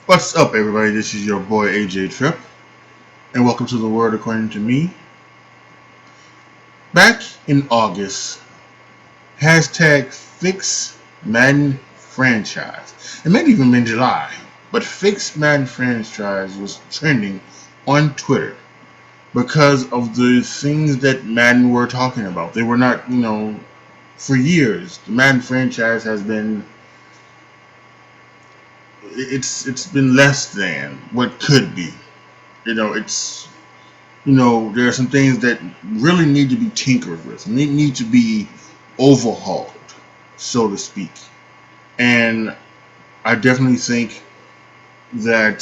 What's up, everybody? This is your boy AJTRIP, and welcome to the Word According to Me. Back in August, hashtag FIXMADDENFRANCHISE. It may have even been July, but FIXMADDENFRANCHISE was trending on Twitter because of the things that Madden were talking about. They were not, for years, the Madden franchise has been it's been less than what could be. It's there are some things that really need to be tinkered with, need to be overhauled, so to speak. And I definitely think that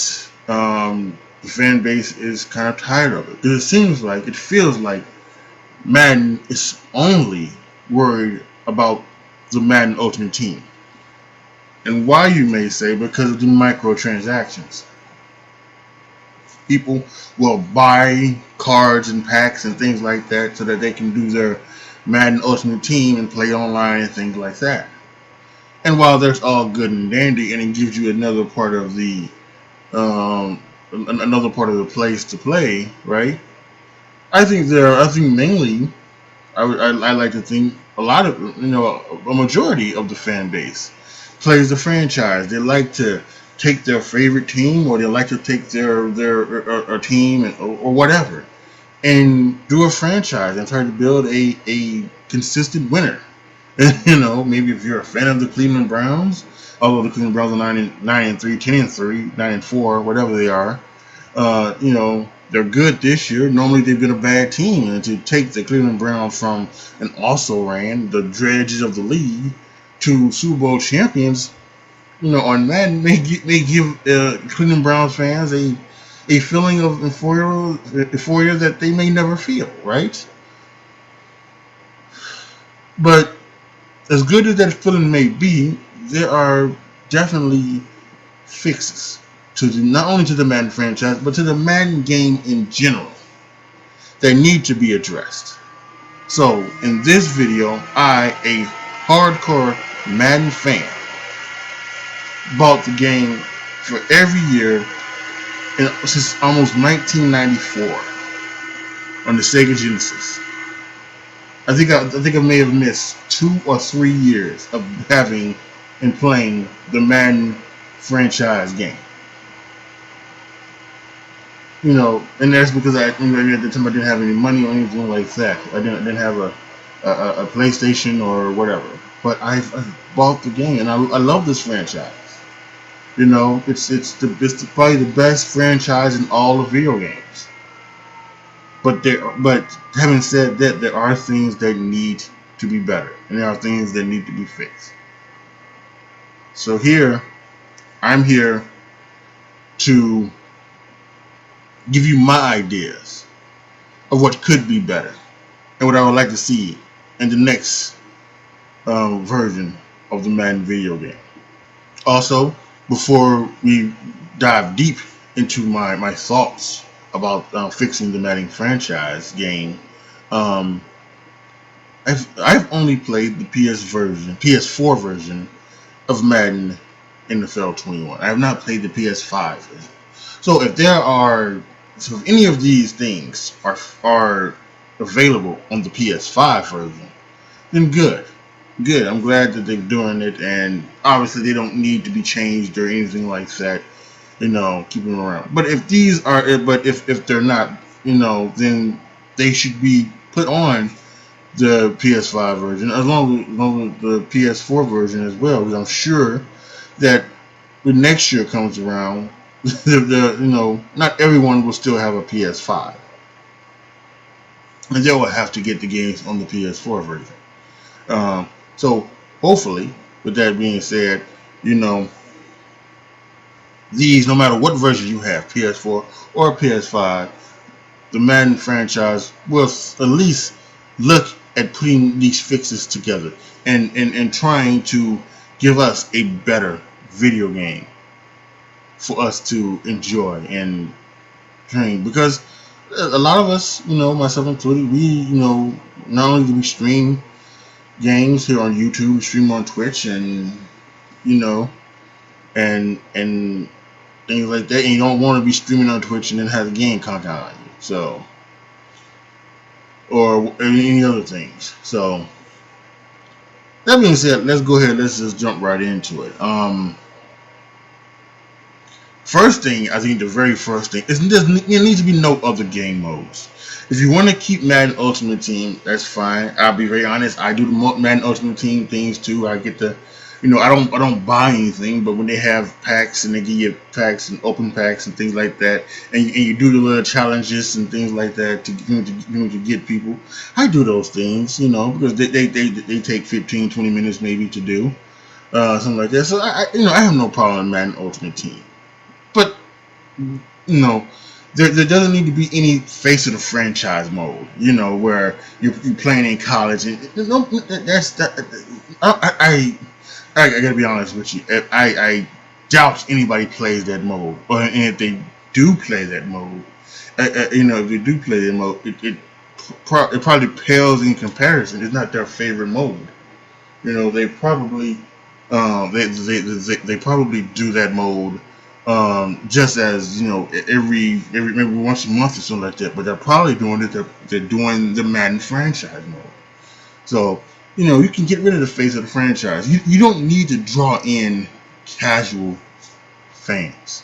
the fan base is kind of tired of it. Because it feels like Madden is only worried about the Madden Ultimate Team. And why, you may say, because of the microtransactions. People will buy cards and packs and things like that so that they can do their Madden Ultimate Team and play online and things like that. And while that's all good and dandy, and it gives you um, another part of the place to play, right? I think mainly, I like to think a lot of, a majority of the fan base plays the franchise. They like to take their favorite team, or they like to take their team or whatever, and do a franchise and try to build a consistent winner. Maybe if you're a fan of the Cleveland Browns, although the Cleveland Browns are 9-3, 10-3, 9-4, whatever they are, they're good this year. Normally they've been a bad team, and to take the Cleveland Browns from an also ran the dredges of the league to Super Bowl champions, on Madden may give Cleveland Browns fans a feeling of euphoria that they may never feel, right? But as good as that feeling may be, there are definitely fixes not only to the Madden franchise, but to the Madden game in general that need to be addressed. So in this video, I, a hardcore Madden fan, bought the game for every year since almost 1994 on the Sega Genesis. I think I may have missed 2 or 3 years of having and playing the Madden franchise game. And that's because at the time I didn't have any money or anything like that. I didn't have a PlayStation or whatever. But I've bought the game, and I love this franchise. It's probably the best franchise in all of video games. But having said that, there are things that need to be better, and there are things that need to be fixed. So I'm here to give you my ideas of what could be better and what I would like to see in the next version of the Madden video game. Also, before we dive deep into my thoughts about fixing the Madden franchise game, um, I've only played the PS4 version of Madden NFL 21. I have not played the PS5 version. So if any of these things are available on the PS5 version, then good. Good. I'm glad that they're doing it, and obviously they don't need to be changed or anything like that. Keep them around. But if they're not, then they should be put on the PS5 version, as long as the PS4 version as well. Because I'm sure that when next year comes around, not everyone will still have a PS5, and they will have to get the games on the PS4 version. So hopefully, with that being said, you know these, no matter what version you have, PS4 or PS5, the Madden franchise will at least look at putting these fixes together and trying to give us a better video game for us to enjoy and train. Because a lot of us, myself included, we, not only do we stream games here on YouTube, we stream on Twitch, and you know, and things like that, and you don't want to be streaming on Twitch and then have the game count down on you. So, or any other things. So, that being said, let's go ahead. Let's just jump right into it. First thing, I think the very first thing is there needs to be no other game modes. If you want to keep Madden Ultimate Team, that's fine. I'll be very honest. I do the Madden Ultimate Team things too. I get the, I don't buy anything, but when they have packs and they give you packs and open packs and things like that, and you do the little challenges and things like that to get people, I do those things, because they take 15, 20 minutes maybe to do, something like that. So I have no problem with Madden Ultimate Team. But, there doesn't need to be any face of the franchise mode, where you're playing in college. And I gotta be honest with you. I doubt anybody plays that mode. And if they do play that mode, if they do play that mode, it probably pales in comparison. It's not their favorite mode. They probably they probably do that mode. Just as every maybe once a month or something like that, but they're probably doing it. They're doing the Madden franchise mode, so you can get rid of the face of the franchise. You don't need to draw in casual fans,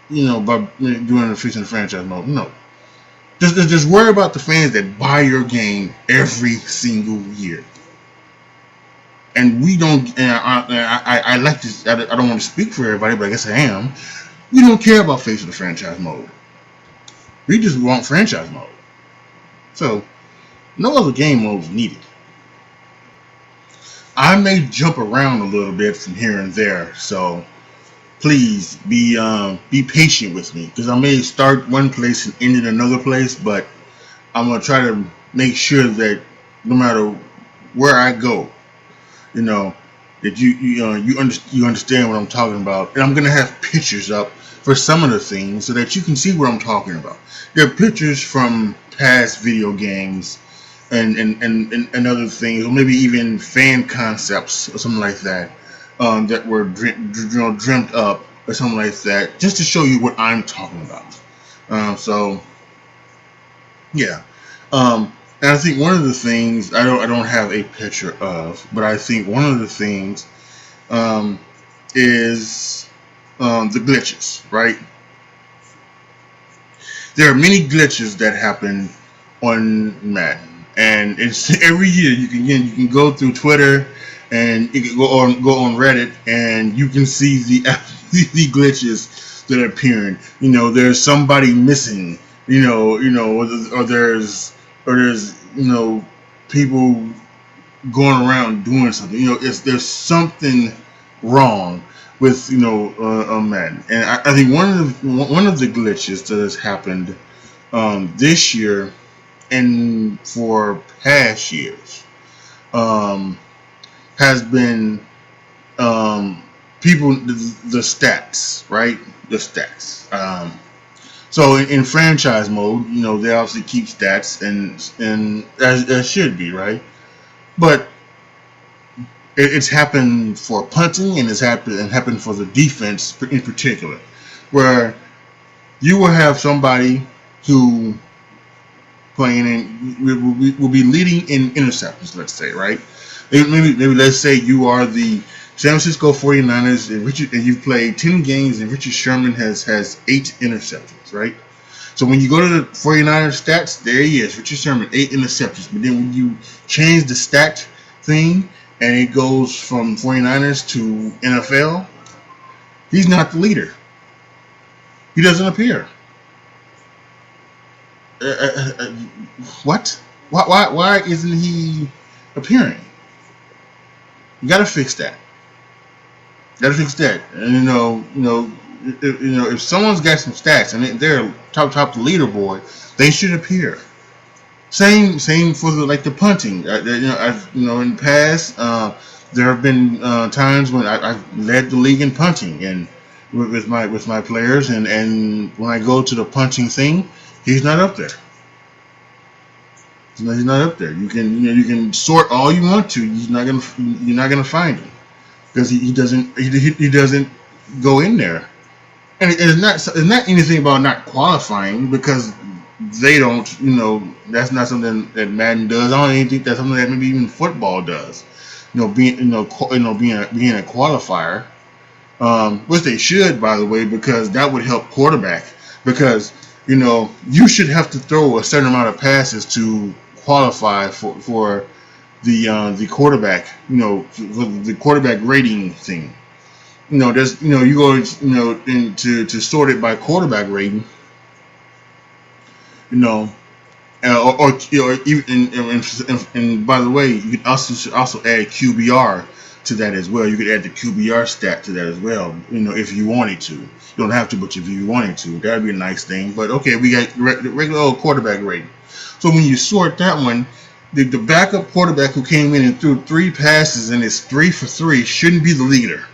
by doing the face of the franchise mode. No, just worry about the fans that buy your game every single year. And we don't. And I like this. I don't want to speak for everybody, but I guess I am. We don't care about face of the franchise mode. We just want franchise mode. So, no other game modes needed. I may jump around a little bit from here and there, so please be patient with me, because I may start one place and end in another place, but I'm gonna try to make sure that no matter where I go, that you understand what I'm talking about. And I'm gonna have pictures up for some of the things so that you can see what I'm talking about. There are pictures from past video games and other things, or maybe even fan concepts or something like that, that were dreamt up or something like that, just to show you what I'm talking about. So yeah. And I think one of the things I don't have a picture of, but I think one of the things is the glitches, right? There are many glitches that happen on Madden, and it's every year you can go through Twitter and you can go on Reddit, and you can see the glitches that are appearing. There's somebody missing, or there's people going around doing something. There's something wrong with Madden, and I think one of the glitches that has happened this year and for past years has been people the stats, right? The stats. So in franchise mode, they obviously keep stats, and as should be, right? But it's happened for punting, and it's happened for the defense in particular, where you will have somebody who playing in will be leading in interceptions, let's say, right? Maybe let's say you are the San Francisco 49ers, and you've played 10 games, and Richard Sherman has 8 interceptions, right? So when you go to the 49ers stats, there he is, Richard Sherman, 8 interceptions. But then when you change the stat thing, and it goes from 49ers to NFL, he's not the leader. He doesn't appear. What? Why isn't he appearing? You gotta fix that. And if someone's got some stats and they're top the leaderboard, they should appear. Same for the punting. In the past, there have been times when I've led the league in punting and with my players, and when I go to the punting thing, he's not up there. He's not up there. You can sort all you want to. You're not gonna find him, because he doesn't go in there. And it's not anything about not qualifying, because they don't, that's not something that Madden does. I don't even think that's something that maybe even football does. Being being a qualifier, which they should, by the way, because that would help quarterback. Because you should have to throw a certain amount of passes to qualify for the quarterback, for the quarterback rating thing. There's you go to sort it by quarterback rating, or even and by the way, you can also add QBR to that as well. You could add the QBR stat to that as well, if you wanted to. You don't have to, but if you wanted to, that'd be a nice thing. But okay, we got regular old quarterback rating. So when you sort that one, the backup quarterback who came in and threw 3 passes and is 3 for 3 shouldn't be the leader,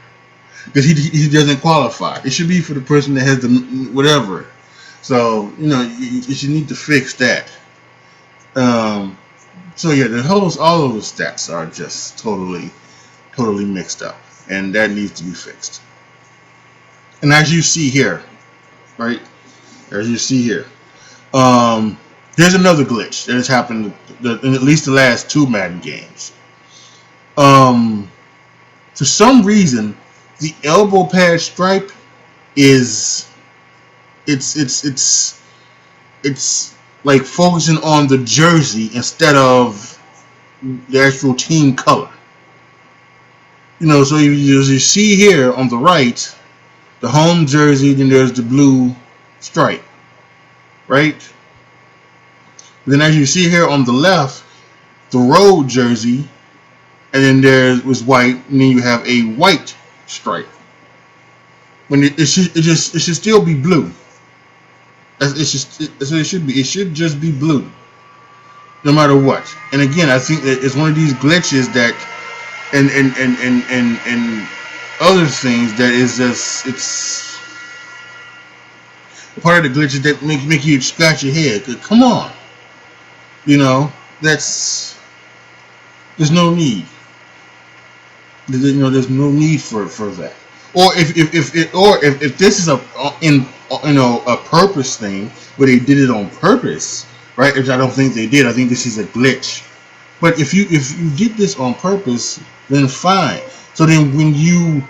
because he doesn't qualify. It should be for the person that has the whatever. So you need to fix that. So yeah, all of the stats are just totally mixed up, and that needs to be fixed. And as you see here, right, there's another glitch that has happened in at least the last 2 Madden games. For some reason, the elbow pad stripe it's like focusing on the jersey instead of the actual team color. So you see here on the right, the home jersey, then there's the blue stripe, right? Then as you see here on the left, the road jersey, and then there was white, and then you have a white stripe. When it should still be blue. It should just be blue, no matter what. And again, I think that it's one of these glitches that, and other things that is just, it's part of the glitches that make you scratch your head. Come on, there's no need. There's no need for that. Or if this is a purpose thing where they did it on purpose, right? Which I don't think they did. I think this is a glitch. But if you did this on purpose, then fine. So then when you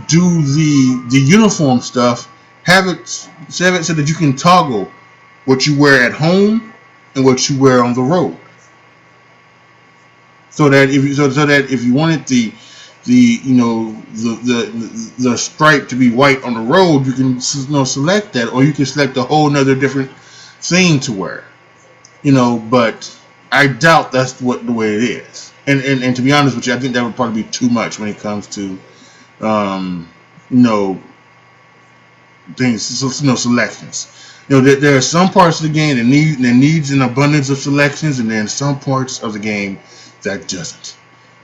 do the uniform stuff, have it so that you can toggle what you wear at home and what you wear on the road. So that if you wanted the stripe to be white on the road, you can select that, or you can select a whole nother different thing to wear. But I doubt that's the way it is. And to be honest with you, I think that would probably be too much when it comes to things, selections. There are some parts of the game that needs an abundance of selections, and then some parts of the game that doesn't.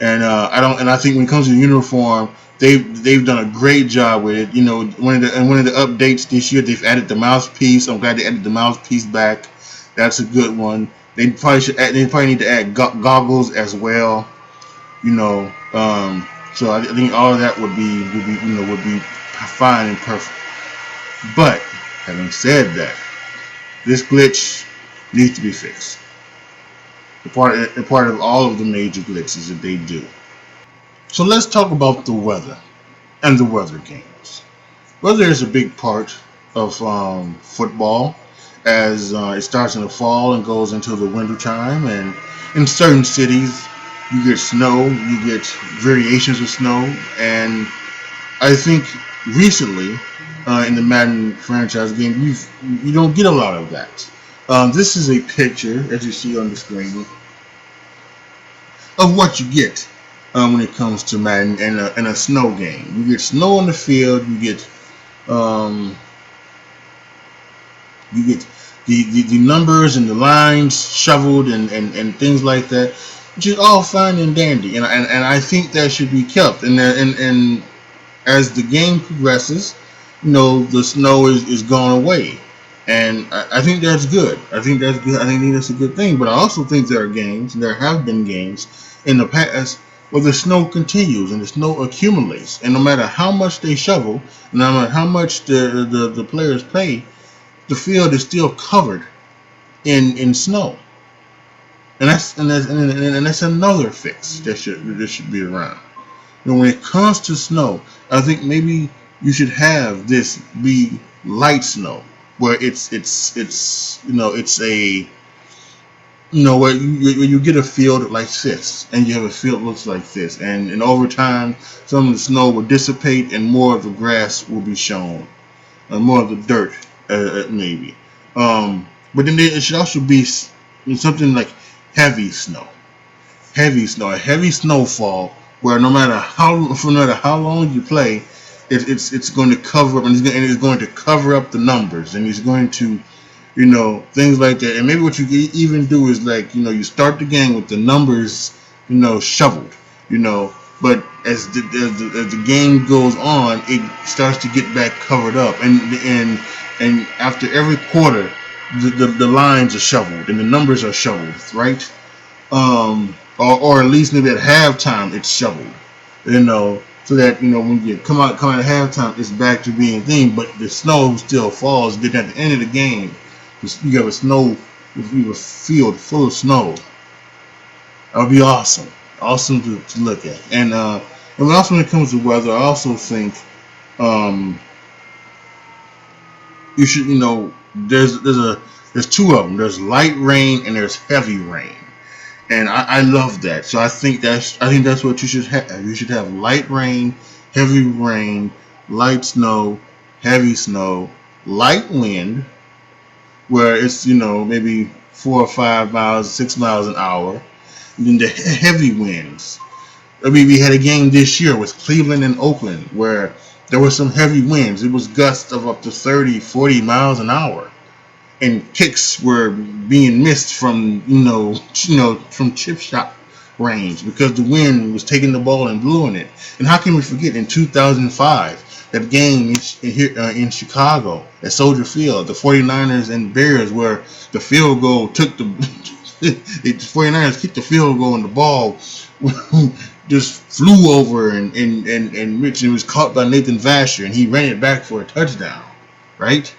And I think when it comes to uniform, they've done a great job with it. One of the updates this year, they've added the mouthpiece. I'm glad they added the mouthpiece back. That's a good one. They probably need to add goggles as well. So I think all of that would be fine and perfect. But having said that, this glitch needs to be fixed. A part of all of the major glitches that they do. So let's talk about the weather and the weather games. Weather is a big part of football, as it starts in the fall and goes into the winter time. And in certain cities, you get snow, you get variations of snow, and I think recently in the Madden franchise game, you don't get a lot of that. This is a picture, as you see on the screen, of what you get when it comes to Madden and a snow game. You get snow on the field. You get the numbers and the lines shoveled and things like that, which is all fine and dandy. And I think that should be kept. And as the game progresses, the snow is gone away. And I think that's good. I think that's a good thing. But I also think there are games, and there have been games in the past Well, the snow continues and the snow accumulates, and no matter how much they shovel, no matter how much the players play, the field is still covered in snow, and that's another fix that should be around. And when it comes to snow, I think maybe you should have this be light snow, where it's it's a where you get a field like this, and you have a field that looks like this, and over time, some of the snow will dissipate, and more of the grass will be shown, and more of the dirt, maybe. But then it should also be something like heavy snow, a heavy snowfall, where no matter how long you play, it's going to cover up, and it's going to cover up the numbers, and it's going to things like that. And maybe what you can even do is, like, you start the game with the numbers, shoveled, but as the game goes on, it starts to get back covered up, and after every quarter, the lines are shoveled and the numbers are shoveled, right? Or at least maybe at halftime it's shoveled, so that when you come out at halftime, it's back to being a thing, but the snow still falls. Then at the end of the game, you have a field full of snow. That would be awesome to look at. And also, when it comes to weather, I also think you should there's two of them. There's light rain and there's heavy rain. And I love that. So I think that's what you should have. You should have light rain, light snow, heavy snow, light wind, where it's maybe 4 or 5 miles, 6 miles an hour, and then the heavy winds. I mean, we had a game this year with Cleveland and Oakland where there were some heavy winds. It was gusts of up to 30, 40 miles an hour, and kicks were being missed from from chip shot range because the wind was taking the ball and blowing it. And how can we forget in 2005 that game in Chicago at Soldier Field, the 49ers and Bears, where the field goal took the 49ers kicked the field goal and the ball just flew over and Rich, and it was caught by Nathan Vasher, and he ran it back for a touchdown, right?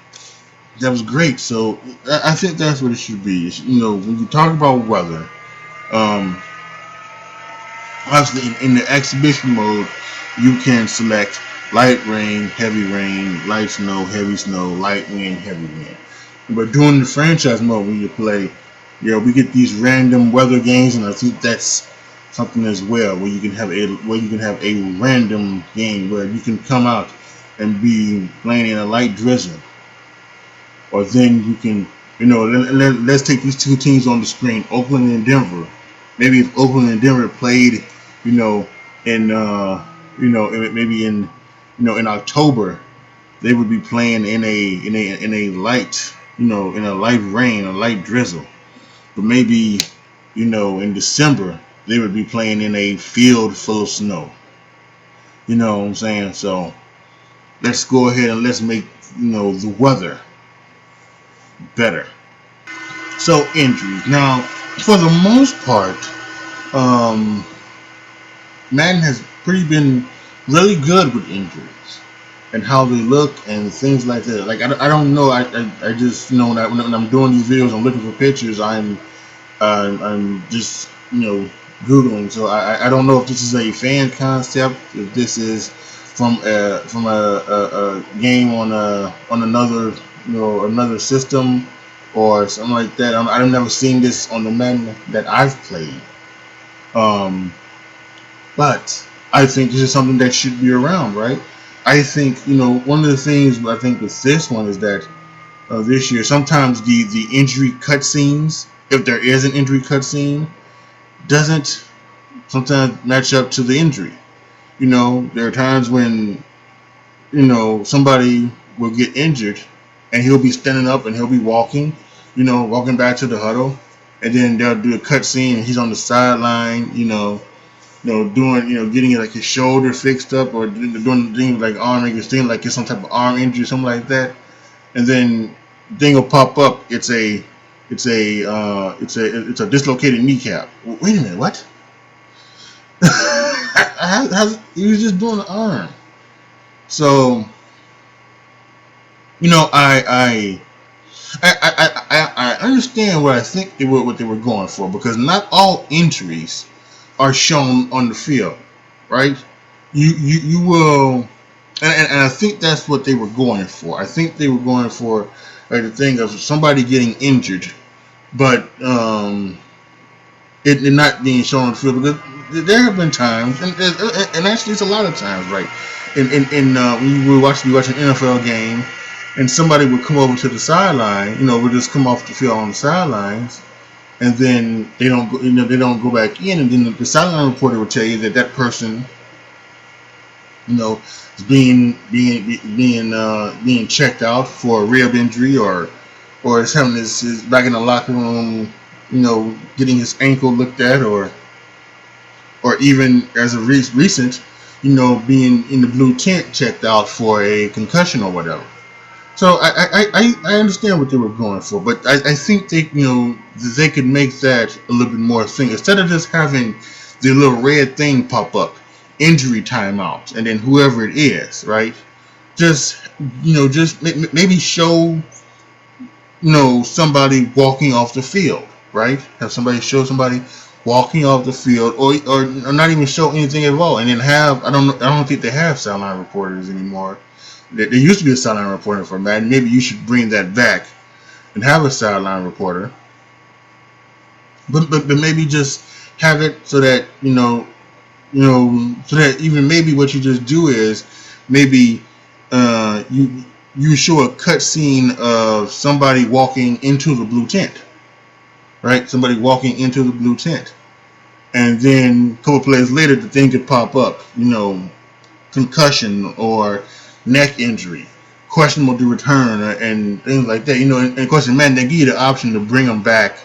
That was great. So I think that's what it should be. When you talk about weather, obviously in the exhibition mode, you can select light rain, light snow, heavy snow, light wind, heavy wind. But during the franchise mode, when you play, we get these random weather games, and I think that's something as well, where you can have a random game where you can come out and be playing in a light drizzle. Or then you can, let's take these two teams on the screen, Oakland and Denver. Maybe if Oakland and Denver played, maybe in October, they would be playing in a light, in a light rain, a light drizzle. But maybe, in December, they would be playing in a field full of snow. You know what I'm saying? So let's go ahead and let's make, the weather better. So injuries. Now, for the most part, Madden has been really good with injuries and how they look and things like that. Like I don't know. I just when I'm doing these videos, I'm looking for pictures. I'm just Googling. So I don't know if this is a fan concept, if this is from a game on another another system or something like that. I've never seen this on the Madden that I've played. But I think this is something that should be around, right? I think one of the things I think with this one is that this year sometimes the injury cutscenes, if there is an injury cutscene, doesn't sometimes match up to the injury. There are times when somebody will get injured and he'll be standing up and he'll be walking back to the huddle, and then they'll do a cutscene and he's on the sideline, doing, getting like his shoulder fixed up or doing things like arm injury, thing like it's some type of arm injury, something like that, and then thing will pop up. It's a dislocated kneecap. Wait a minute, what? he was just doing the arm. So I understand what I think what they were going for, because not all injuries are shown on the field, right? You will, and I think that's what they were going for. I think they were going for the thing of somebody getting injured, but it not being shown on the field, because there have been times, and actually it's a lot of times, right? When you watching an NFL game, and somebody would come over to the sideline, would just come off the field on the sidelines, and then they don't go, they don't go back in, and then the sideline reporter will tell you that that person, is being checked out for a rib injury, or is having his back in the locker room, getting his ankle looked at, or even as a recent, being in the blue tent checked out for a concussion or whatever. So I understand what they were going for, but I think they could make that a little bit more thing, instead of just having the little red thing pop up, injury timeout, and then whoever it is, right? Just maybe show somebody walking off the field, right? Have somebody show somebody walking off the field, or not even show anything at all, and then have I don't think they have sideline reporters anymore. There used to be a sideline reporter for Madden. Maybe you should bring that back and have a sideline reporter, but maybe just have it so that so that even maybe what you just do is maybe you show a cut scene of somebody walking into the blue tent, right? Somebody walking into the blue tent, and then a couple plays later, the thing could pop up, concussion or neck injury, questionable to return, and things like that. And of course, in Madden, they give you the option to bring them back,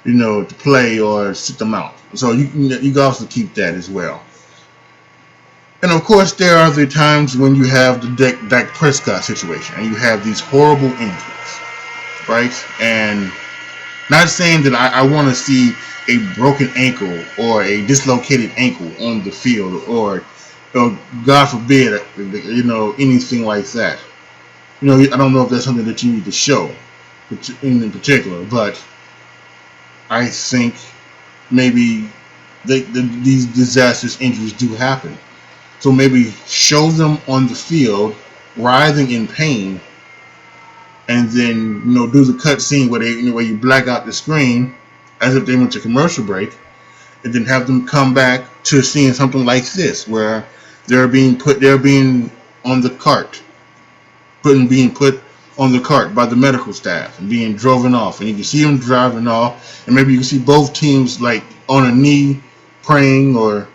to play or sit them out. So you can also keep that as well. And of course, there are the times when you have the Dak Prescott situation, and you have these horrible injuries, right? And not saying that I want to see a broken ankle or a dislocated ankle on the field, or God forbid, anything like that. I don't know if that's something that you need to show in particular, but I think maybe these disastrous injuries do happen. So maybe show them on the field, writhing in pain, and then do the cut scene where where you black out the screen as if they went to commercial break, and then have them come back to seeing something like this, where they're being on the cart, being put on the cart by the medical staff and being driven off, and you can see them driving off, and maybe you can see both teams like on a knee praying, or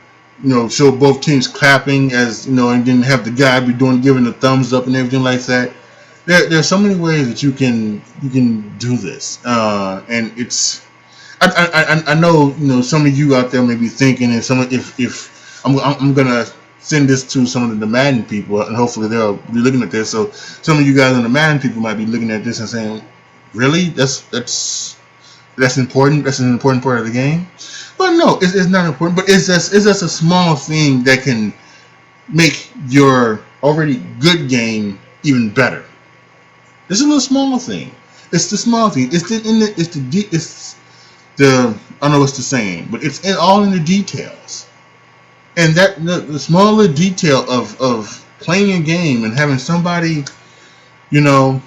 show both teams clapping as and then have the guy giving the thumbs up and everything like that. There's so many ways that you can do this, and it's I know some of you out there may be thinking, and if I'm gonna send this to some of the Madden people, and hopefully they'll be looking at this. So some of you guys on the Madden people might be looking at this and saying, "Really? That's important. That's an important part of the game." But no, it's not important. But it's just a small thing that can make your already good game even better. It's a little small thing. It's the small thing. It's the I don't know what's the saying, but it's all in the details. And that the smaller detail of playing a game and having somebody, come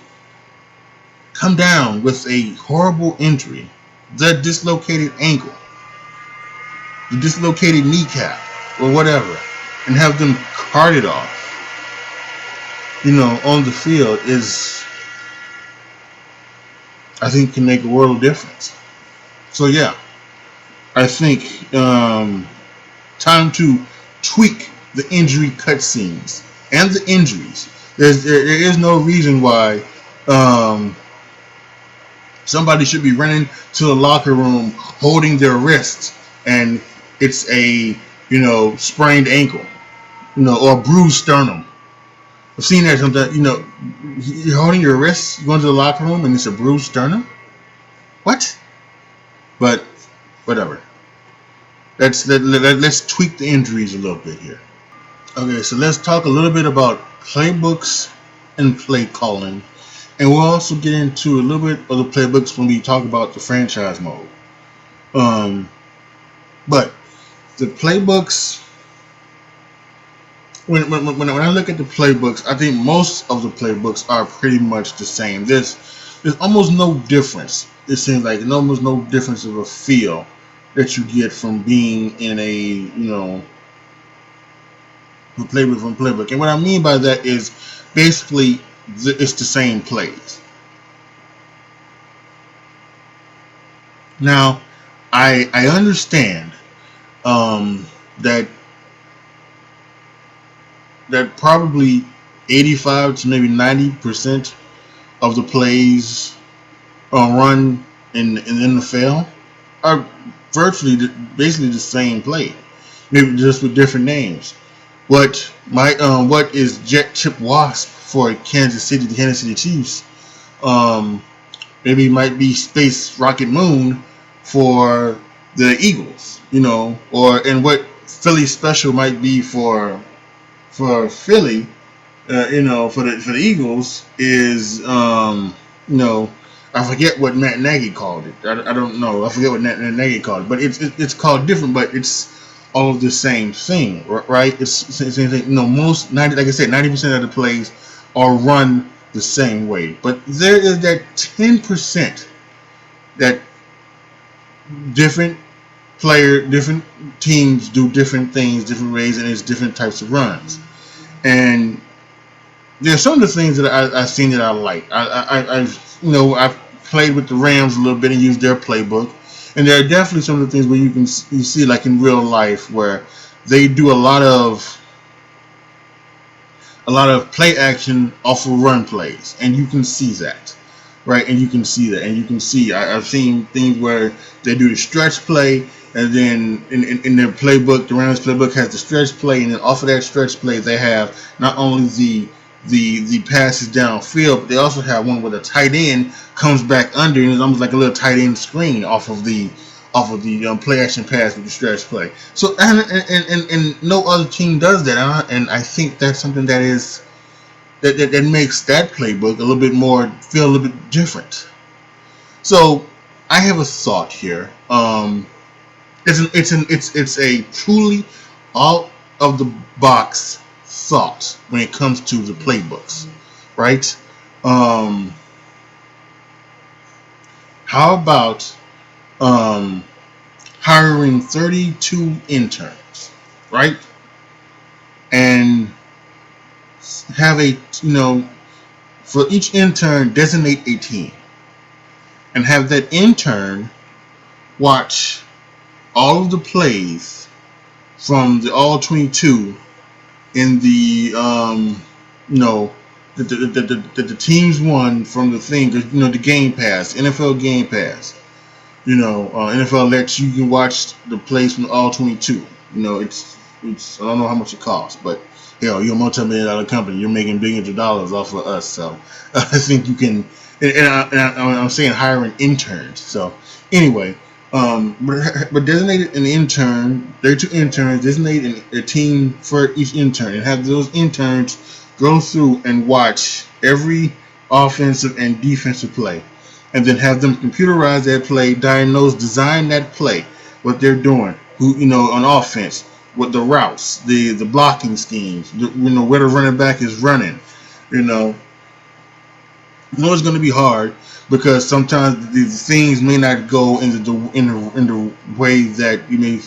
down with a horrible injury, the dislocated ankle, the dislocated kneecap, or whatever, and have them carted off, on the field is, I think, can make a world of difference. So yeah, I think time to tweak the injury cutscenes and the injuries. There is no reason why somebody should be running to the locker room holding their wrists, and it's a sprained ankle, or a bruised sternum. I've seen that sometimes. You're holding your wrists, going to the locker room, and it's a bruised sternum. What? But whatever. Let's tweak the injuries a little bit here. Okay, so let's talk a little bit about playbooks and play calling, and we'll also get into a little bit of the playbooks when we talk about the franchise mode. But the playbooks, when I look at the playbooks, I think most of the playbooks are pretty much the same. There's almost no difference. It seems like there's almost no difference of a feel that you get from being in a playbook from playbook. And what I mean by that is basically it's the same plays. Now, I understand that probably 85 to maybe 90% of the plays run in the NFL are virtually basically the same play, maybe just with different names. What is Jet Chip Wasp for Kansas City, the Kansas City Chiefs? Maybe it might be Space Rocket Moon for the Eagles, and what Philly Special might be for Philly, for the Eagles is, I forget what Matt Nagy called it. I don't know. I forget what Matt Nagy called it, but it's called different, but it's all of the same thing, right? It's the same thing. Most 90, like I said, 90% of the plays are run the same way, but there is that 10% that different different teams do different things, different ways, and it's different types of runs. And there's some of the things that I've seen that I like. I've played with the Rams a little bit and used their playbook, and there are definitely some of the things where you see like in real life where they do a lot of play action off of run plays, and you can see that, right? And you can see I've seen things where they do the stretch play, and then in their playbook, the Rams playbook has the stretch play, and then off of that stretch play, they have not only the passes downfield, but they also have one where the tight end comes back under, and it's almost like a little tight end screen off of the play action pass with the stretch play. So and no other team does that, and I think that's something that makes that playbook a little bit more feel a little bit different. So I have a thought here. It's a truly out of the box thought when it comes to the playbooks, right? How about hiring 32 interns, right? And have for each intern designate a team, and have that intern watch all of the plays from the all 22 in the the teams won from the thing, the Game Pass, NFL Game Pass. NFL lets you can watch the plays from all 22. It's I don't know how much it costs, but hell, you're a multi-million-dollar company. You're making billions of dollars off of us, so I think you can. I'm saying hiring interns. So anyway, but designate an intern. There are 2 interns. Designate a team for each intern, and have those interns go through and watch every offensive and defensive play, and then have them computerize that play, design that play, what they're doing, on offense, what the routes, the blocking schemes, where the running back is running. It's going to be hard because sometimes the things may not go in the way that you may,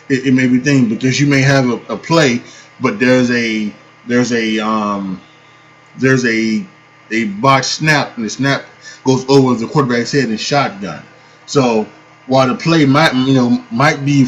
it may be things, because you may have a play, but there's a botched snap, and the snap goes over the quarterback's head in shotgun. So while the play might be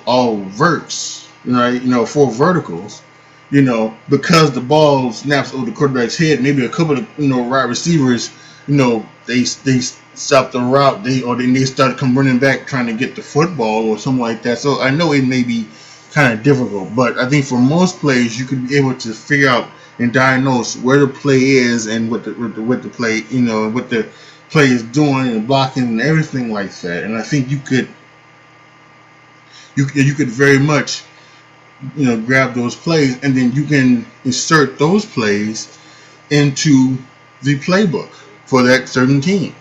all verts, right? 4 verticals, because the ball snaps over the quarterback's head, maybe a couple of wide receivers, they stop the route, then they start come running back trying to get the football or something like that. So I know it may be kind of difficult, but I think for most plays you could be able to figure out and diagnose where the play is and what the play, what the play is doing and blocking and everything like that. And I think you could You could very much, grab those plays, and then you can insert those plays into the playbook for that certain team,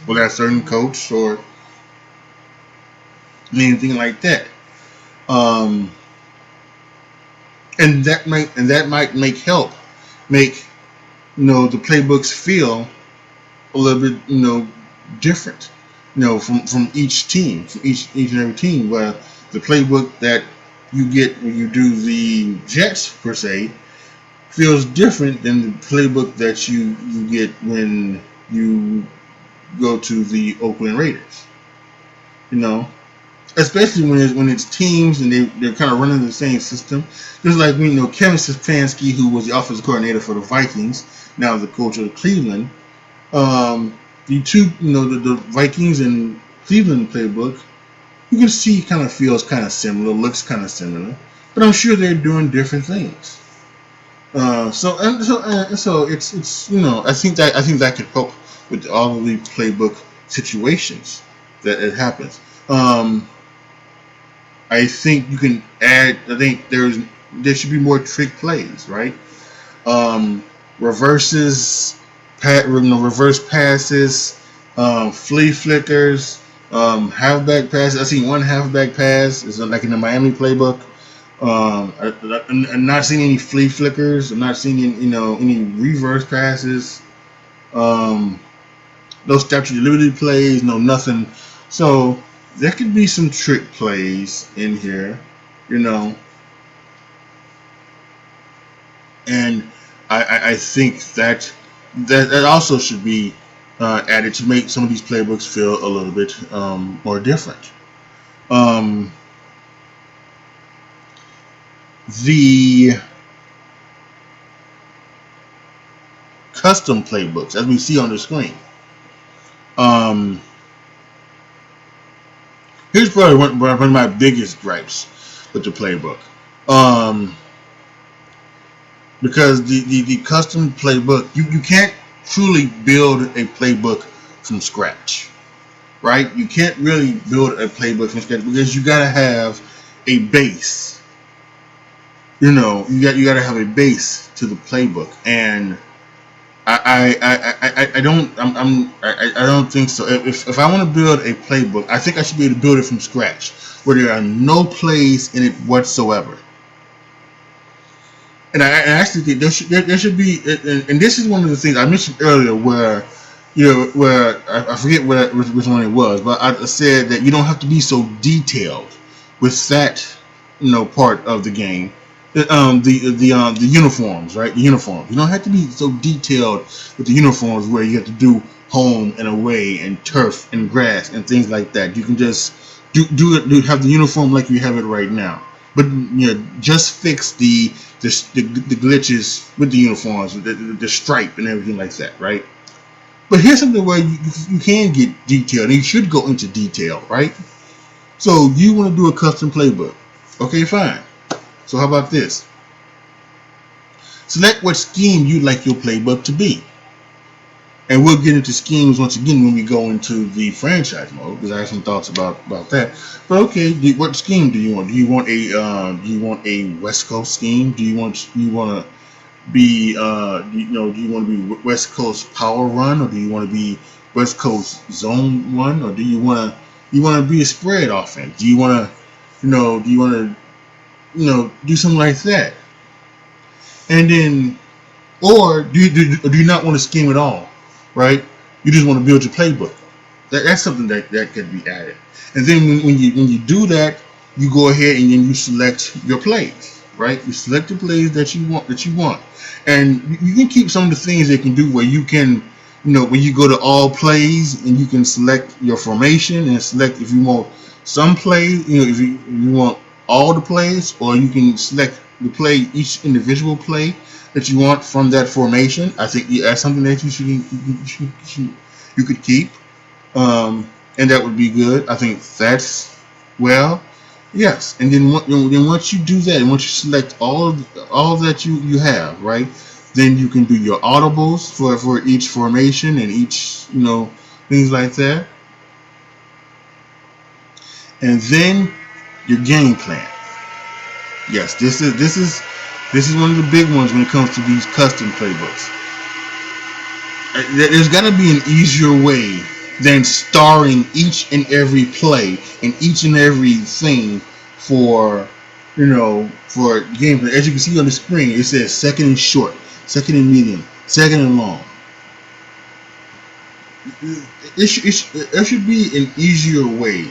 or that certain coach, or anything like that. Um, and that might make the playbooks feel a little bit different, from each team, from each and every team. Where the playbook that you get when you do the Jets per se feels different than the playbook that you get when you go to the Oakland Raiders. Especially when it's teams and they're kind of running the same system. Just like Kevin Stefanski, who was the offensive coordinator for the Vikings, now the coach of Cleveland. The two, the Vikings and Cleveland playbook, you can see kind of feels kind of similar, looks kind of similar, but I'm sure they're doing different things. So it's I think that could help with all of the playbook situations that it happens. I think you can add. I think there should be more trick plays, right? Reverses, reverse passes, flea flickers, halfback passes. I seen one halfback pass. It's like in the Miami playbook. I'm not seeing any flea flickers. I'm not seeing any reverse passes. No statue delivery plays. No nothing. So there could be some trick plays in here, and I think that also should be added to make some of these playbooks feel a little bit more different. The custom playbooks, as we see on the screen. Here's probably one of my biggest gripes with the playbook. Because the custom playbook, you can't truly build a playbook from scratch, right? You can't really build a playbook from scratch because you gotta have a base. You gotta have a base to the playbook, and I don't think so. If I want to build a playbook, I think I should be able to build it from scratch, where there are no plays in it whatsoever. And I actually think there should be, and this is one of the things I mentioned earlier, where where I forget which one it was, but I said that you don't have to be so detailed with that part of the game. The uniforms, right? The uniforms. You don't have to be so detailed with the uniforms where you have to do home and away and turf and grass and things like that. You can just have the uniform like you have it right now. But just fix the glitches with the uniforms, the stripe and everything like that, right? But here's something where you can get detailed, and you should go into detail, right? So you want to do a custom playbook. Okay, fine. So how about this? Select what scheme you'd like your playbook to be. And we'll get into schemes once again when we go into the franchise mode, because I have some thoughts about that. But okay, what scheme do you want? Do you want a West Coast scheme? Do you want to be do you want to be West Coast power run, or do you want to be West Coast zone run, or do you want to be a spread offense? Do you want to do something like that? And then, or do you not want to scheme at all? Right? You just want to build your playbook. That's something that could be added. And then when you do that, you go ahead and then you select your plays. Right? You select the plays that you want, and you can keep some of the things they can do where you can, when you go to all plays and you can select your formation and select if you want some plays, if you want all the plays, or you can select the play, each individual play that you want from that formation. I think that's something that you could keep, and that would be good. I think that's yes. And then once you do that, and once you select all that you have, right, then you can do your audibles for each formation and each things like that, and then your game plan. Yes, this is one of the big ones when it comes to these custom playbooks. There's got to be an easier way than starring each and every play and each and every thing for, for gameplay. As you can see on the screen, it says second and short, second and medium, second and long. There should be an easier way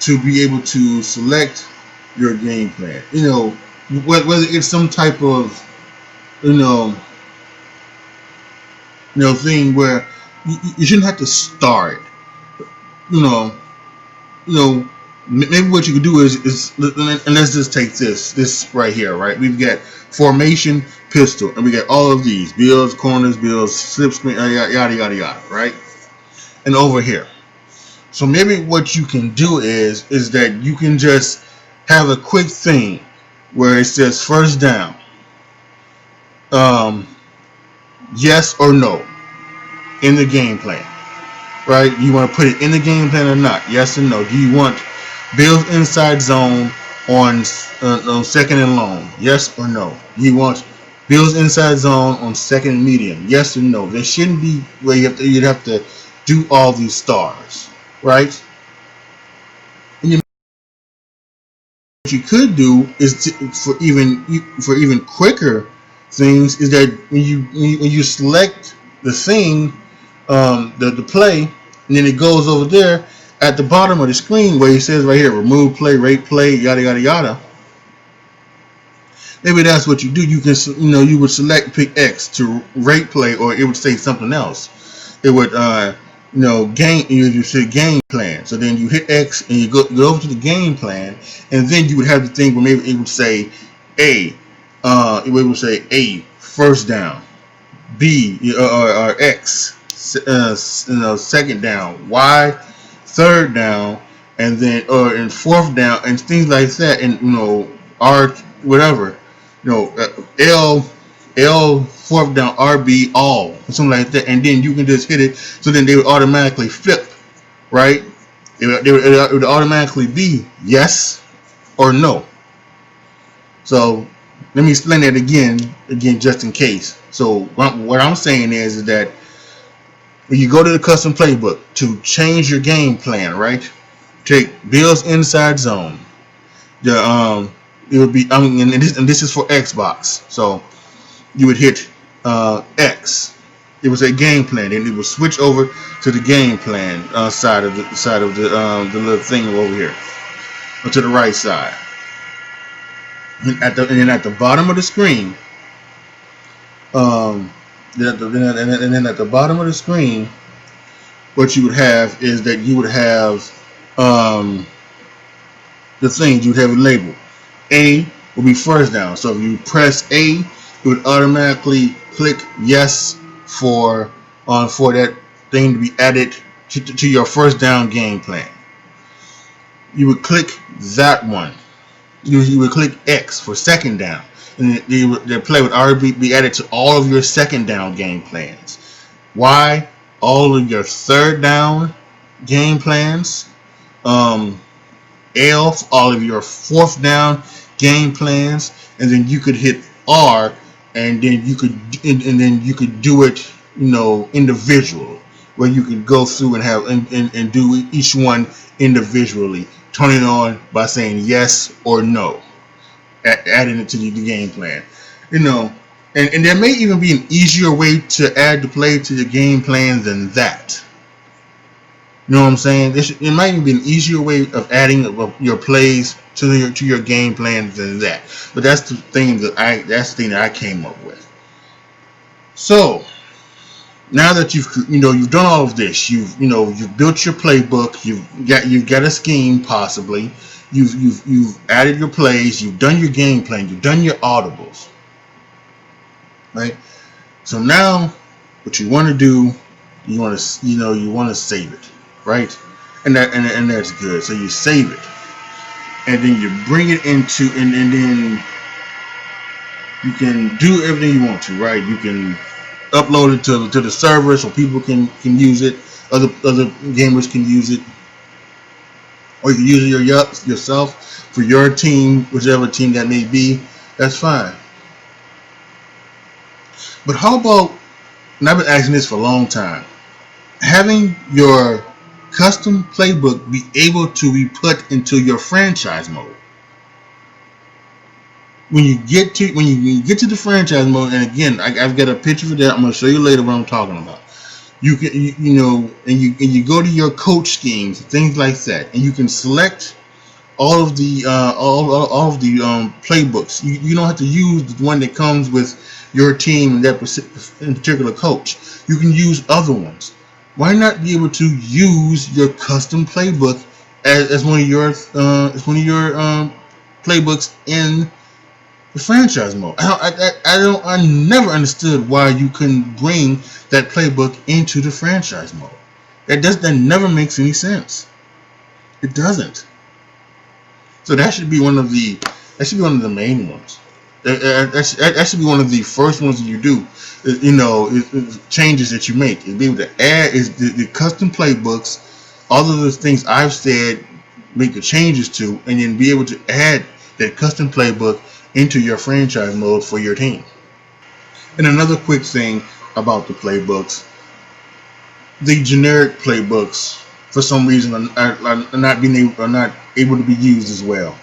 to be able to select your game plan. Whether it's some type of, thing where you shouldn't have to start. Maybe what you could do is and let's just take this right here, right? We've got formation, pistol, and we got all of these bills, corners, bills, slip screen, yada yada yada, right? And over here. So maybe what you can do is that you can just have a quick thing where it says first down, yes or no in the game plan, right? You want to put it in the game plan or not? Yes or no? Do you want Bills inside zone on second and long? Yes or no? Do you want Bills inside zone on second and medium? Yes or no? There shouldn't be where you'd have to do all these stars, right? And what you could do is for even quicker things is that when you select the thing, the play, and then it goes over there at the bottom of the screen where it says right here, remove play, rate play, yada yada yada. Maybe that's what you do. You can, you would pick X to rate play, or it would say something else. It would, you say game plan. So then you hit X and you go over to the game plan, and then you would have the thing where maybe it would say A, it would say A, first down, B, or X, second down, Y, third down, and then in fourth down, and things like that, and R, whatever, L fourth down, RB, all, something like that, and then you can just hit it. So then they would automatically flip, right? It would automatically be yes or no. So let me explain that again, just in case. So what I'm saying is that when you go to the custom playbook to change your game plan, right? Take Bills inside zone. It would be, and this is for Xbox. So you would hit X. It was a game plan, and it would switch over to the game plan side of the little thing over here, or to the right side. And then at the bottom of the screen, and then at the bottom of the screen, what you would have is that you would have the things you would have it labeled. A will be first down. So if you press A, it would automatically click yes for that thing to be added to your first down game plan. You would click that one. You would click X for second down, and the play would already be added to all of your second down game plans. Y, all of your third down game plans. L, all of your fourth down game plans, and then you could hit R, and then you could do it, individual, where you could go through and have and do each one individually, turn it on by saying yes or no, adding it to the game plan, and there may even be an easier way to add the play to the game plan than that. You know what I'm saying? It might even be an easier way of adding your plays to your game plan than that. But that's the thing that I came up with. So now that you've done all of this, you've built your playbook, you've got a scheme possibly, you've added your plays, you've done your game plan, you've done your audibles, right? So now what you want to do, you want to save it. Right, and that's good. So you save it, and then you bring it into, and then you can do everything you want to. Right, you can upload it to the server so people can use it. Other gamers can use it. or you can use it yourself for your team, whichever team that may be. That's fine. But how about, and I've been asking this for a long time, having your custom playbook be able to be put into your franchise mode. When you get to the franchise mode, and again, I've got a picture for that. I'm going to show you later what I'm talking about. You can you go to your coach schemes, things like that, and you can select all of the all of the playbooks. You don't have to use the one that comes with your team and that particular coach. You can use other ones. Why not be able to use your custom playbook as one of your playbooks in the franchise mode? I never understood why you couldn't bring that playbook into the franchise mode. That never makes any sense. It doesn't. So that should be one of the main ones. That should be one of the first ones that you do. Changes that you make is be able to add is the custom playbooks, all of those things I've said, make the changes to, and then be able to add that custom playbook into your franchise mode for your team. And another quick thing about the playbooks, the generic playbooks for some reason are not able to be used as well,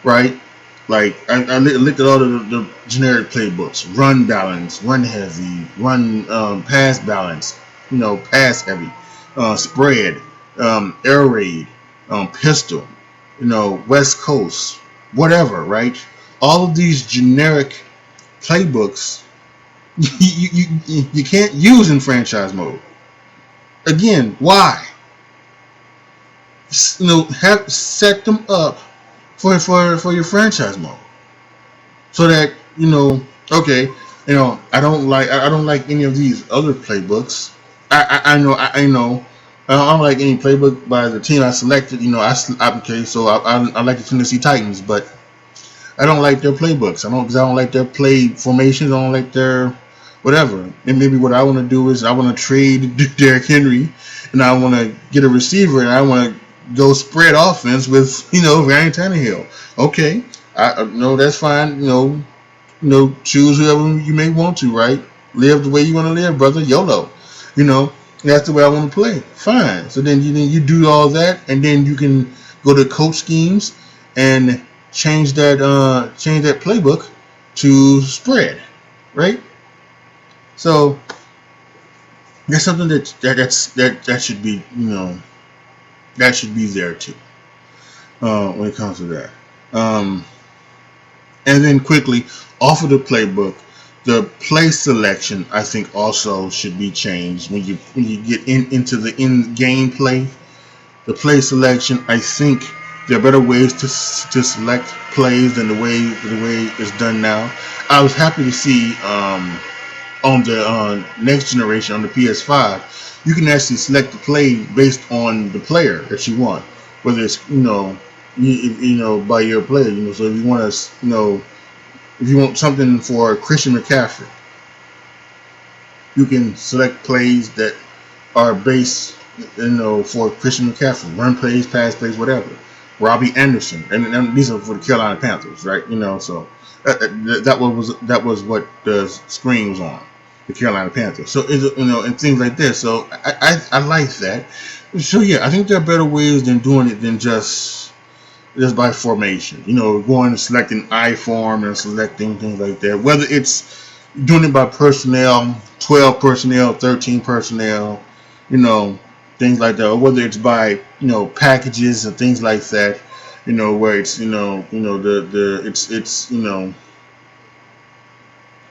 right? Like I looked at all of the generic playbooks: run balance, run heavy, run pass balance, pass heavy, spread, air raid, pistol, West Coast, whatever, right? All of these generic playbooks you can't use in franchise mode. Again, why? Have set them up for your franchise mode, so that okay, I don't like any of these other playbooks. I know. I don't like any playbook by the team I selected. Okay, so I like the Tennessee Titans, but I don't like their playbooks. Because I don't like their play formations. I don't like their whatever. And maybe what I want to do is I want to trade Derrick Henry, and I want to get a receiver, and I want to go spread offense with Ryan Tannehill. Okay, I no, that's fine. Choose whoever you may want to. Right, live the way you want to live, brother. YOLO. That's the way I want to play. Fine. So then you do all that, and then you can go to coach schemes and change that playbook to spread, right? So that's something that should be that should be there too when it comes to that. And then quickly off of the playbook, the play selection I think also should be changed when you get into the in-game play. The play selection, I think there are better ways to select plays than the way it's done now. I was happy to see on the next generation on the PS5, you can actually select the play based on the player that you want, whether it's by your player. So if you want to if you want something for Christian McCaffrey, you can select plays that are based for Christian McCaffrey, run plays, pass plays, whatever. Robbie Anderson, and these are for the Carolina Panthers, right? So that was what the screen was on, the Carolina Panthers. So and things like this. So I like that. So yeah, I think there are better ways than doing it than just by formation. Going and selecting I form and selecting things like that. Whether it's doing it by personnel, 12 personnel, 13 personnel, things like that, or whether it's by packages and things like that, where it's it's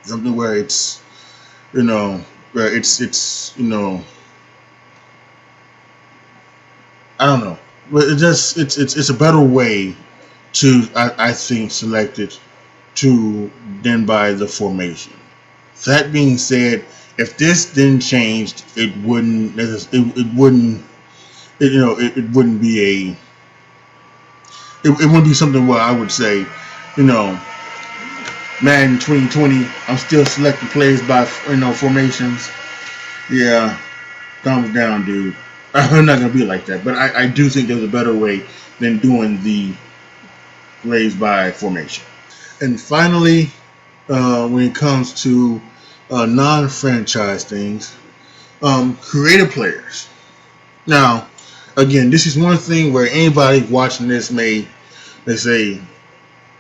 something where it's where it's I don't know, but it's a better way to I think select it to than by the formation. That being said, if this didn't change, it wouldn't be it wouldn't be something where I would say, Madden 2020, I'm still selecting plays by formations. Yeah, thumbs down, dude. I'm not gonna be like that, but I do think there's a better way than doing the raise by formation. And finally, when it comes to non-franchise things, creative players. Now, again, this is one thing where anybody watching this may say,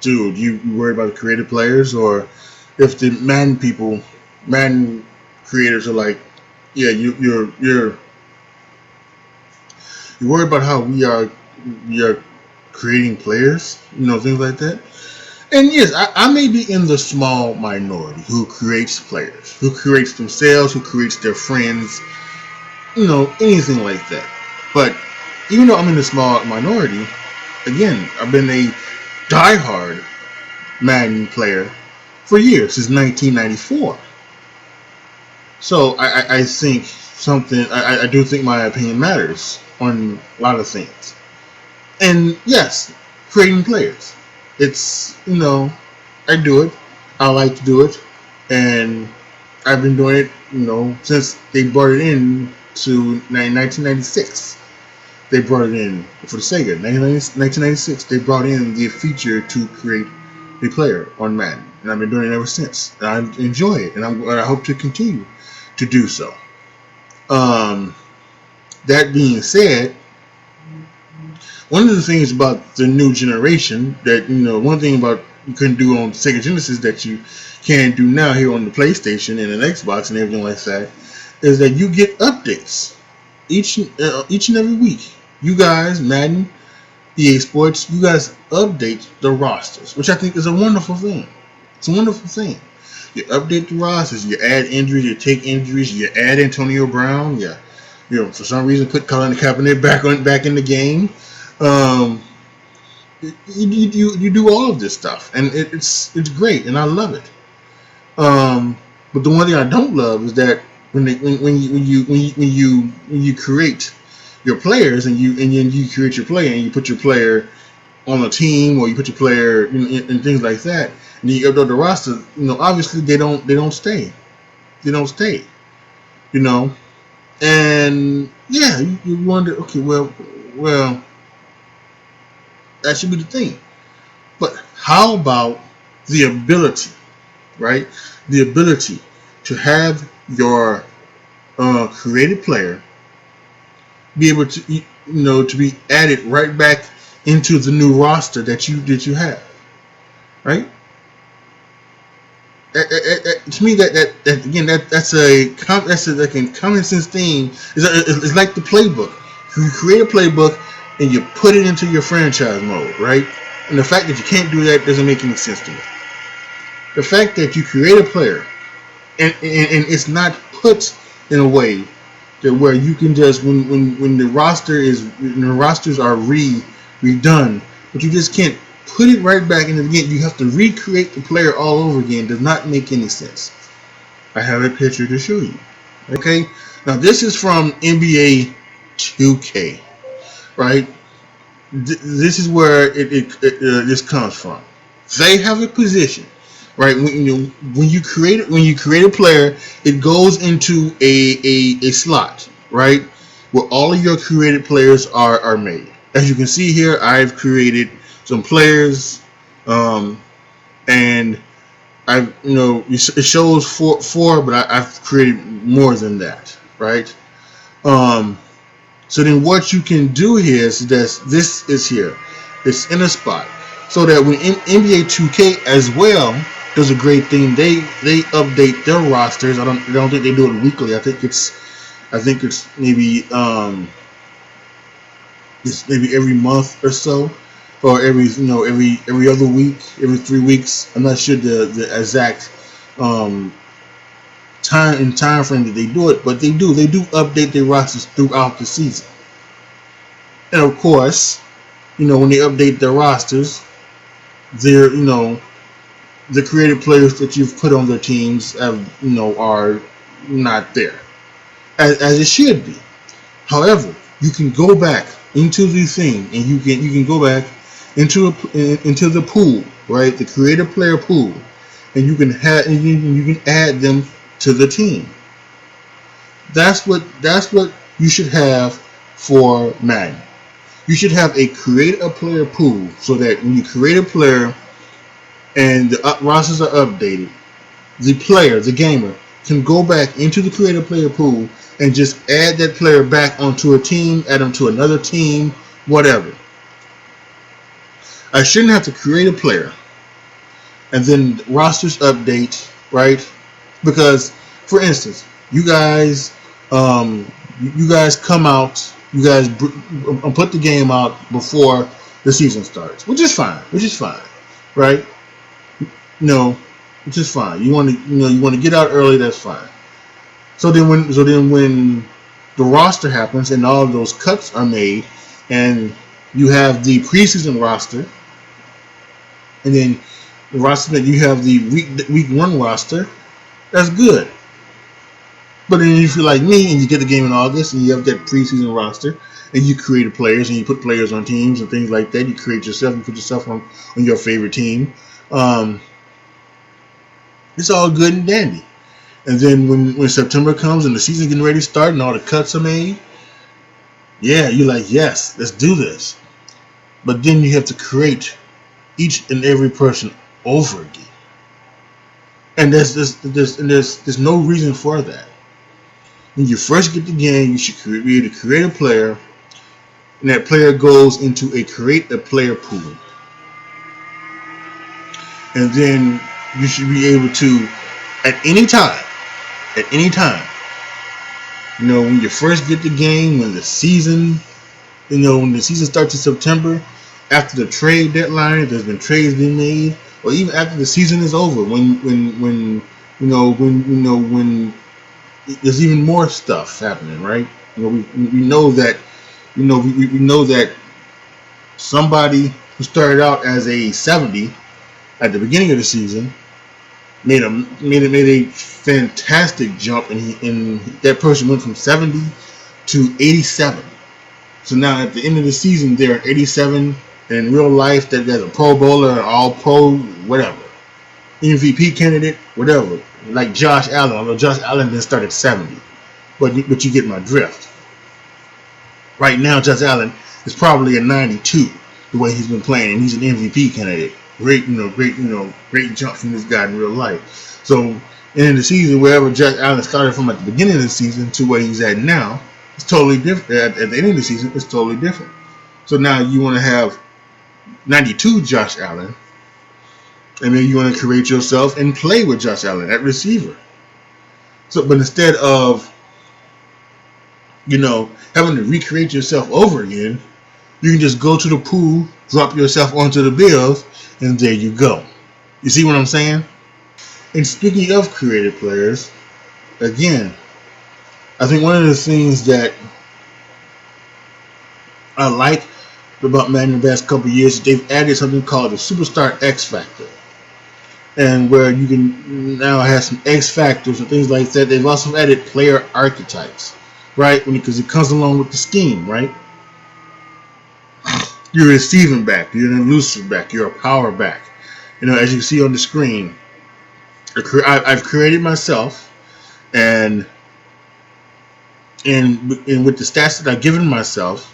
"Dude, you worry about the creative players?" Or if the Madden creators are like, "Yeah, you're worried about how we are creating players, things like that." And yes, I may be in the small minority who creates players, who creates themselves, who creates their friends, anything like that. But even though I'm in the small minority, again, I've been a diehard Madden player for years, since 1994. So I think I do think my opinion matters on a lot of things. And yes, creating players. It's, I do it. I like to do it. And I've been doing it, since they brought it in to 1996. They brought it in for the Sega. 1996, they brought in the feature to create a player on Madden. And I've been doing it ever since. And I enjoy it. And I hope to continue to do so. That being said, one of the things about the new generation that, one thing about you couldn't do on Sega Genesis that you can do now here on the PlayStation and an Xbox and everything like that, is that you get updates each and every week. You guys, Madden, EA Sports, you guys update the rosters, which I think is a wonderful thing. It's a wonderful thing. You update the rosters, you add injuries, you take injuries, you add Antonio Brown, for some reason put Colin Kaepernick back in the game. You do all of this stuff, and it's great, and I love it. But the one thing I don't love is that when you create your players and you create your player and you put your player on a team or you put your player in things like that, and you upload the roster, obviously they don't stay, and yeah, you wonder, okay, well, that should be the thing. But how about the ability, right? The ability to have your created player be able to, to be added right back into the new roster that you have, right? To me, that's a common sense thing. It's like the playbook. You create a playbook and you put it into your franchise mode, right? And the fact that you can't do that doesn't make any sense to me. The fact that you create a player and it's not put in a way that where you can just when the rosters are redone, but you just can't put it right back in again. You have to recreate the player all over again. Does not make any sense. I have a picture to show you. Okay, now this is from NBA 2K, right? This is where this comes from. They have a position, right? When you create a player, it goes into a slot, right, where all of your created players are made. As you can see here, I've created some players, and I've it shows four, but I've created more than that, right? So then what you can do here is that this is here. It's in a spot. So that when NBA 2K as well does a great thing, they update their rosters. I don't think they do it weekly. I think it's maybe it's maybe every month or so, or every other week, every 3 weeks. I'm not sure the exact time frame that they do it, but they do update their rosters throughout the season. And of course, when they update their rosters, they're the creative players that you've put on their teams are not there as it should be. However, you can go back into the thing and you can go back into the pool, right? The creative player pool, and you can add them to the team. That's what you should have for Madden. you should have a create a player pool so that when you create a player and the rosters are updated, the player, the gamer, can go back into the create a player pool and just add that player back onto a team, add them to another team, whatever. I shouldn't have to create a player and then rosters update, right? Because, for instance, you guys come out, you guys put the game out before the season starts, which is fine, right? No, which is fine. You want to get out early, that's fine. So then when the roster happens and all of those cuts are made, and you have the preseason roster, and then the roster that you have the week one roster, that's good. But then if you're like me and you get the game in August and you have that preseason roster and you create players and you put players on teams and things like that, you create yourself, you put yourself on your favorite team. It's all good and dandy. And then when September comes and the season's getting ready to start and all the cuts are made, yeah, you're like, yes, let's do this. But then you have to create each and every person over again. And there's no reason for that. When you first get the game, you should be able to create a player, and that player goes into a create a player pool. And then you should be able to, at any time, when you first get the game, when the season starts in September, after the trade deadline, if there's been trades being made, or even after the season is over, when there's even more stuff happening, right? We know that somebody who started out as a 70 at the beginning of the season made a fantastic jump, and that person went from 70 to 87. So now at the end of the season, they're at 87, and in real life, there's a Pro Bowler, an All Pro, whatever, MVP candidate, whatever. Like Josh Allen, although Josh Allen didn't start at 70, but you get my drift. Right now, Josh Allen is probably a 92 the way he's been playing, and he's an MVP candidate. Great jump from this guy in real life. So in the season, wherever Josh Allen started from at the beginning of the season to where he's at now, it's totally different. At the end of the season, it's totally different. So now you want to have 92 Josh Allen, and then you want to create yourself and play with Josh Allen at receiver. So, but instead of having to recreate yourself over again, you can just go to the pool, drop yourself onto the Bills, and there you go. You see what I'm saying? And speaking of creative players, again, I think one of the things that I like about Madden in the past couple of years is they've added something called the Superstar X Factor. And where you can now have some X factors and things like that. They've also added player archetypes, right? Because it comes along with the scheme, right? You're a receiving back, you're an elusive back, you're a power back. As you can see on the screen, I've created myself, and with the stats that I've given myself,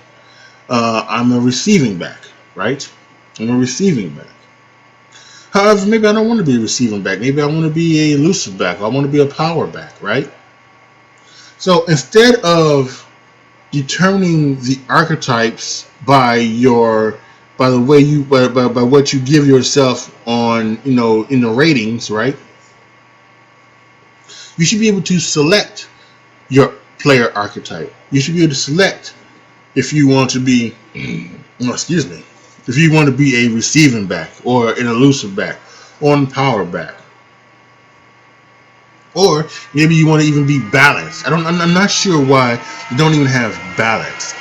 I'm a receiving back, right? I'm a receiving back. However, maybe I don't want to be a receiving back. Maybe I want to be a elusive back. I want to be a power back, right? So instead of determining the archetypes by what you give yourself on, in the ratings, right? You should be able to select your player archetype. You should be able to select if you want to be, if you want to be a receiving back or an elusive back or a power back. Or maybe you want to even be balanced. I'm not sure why you don't even have balance.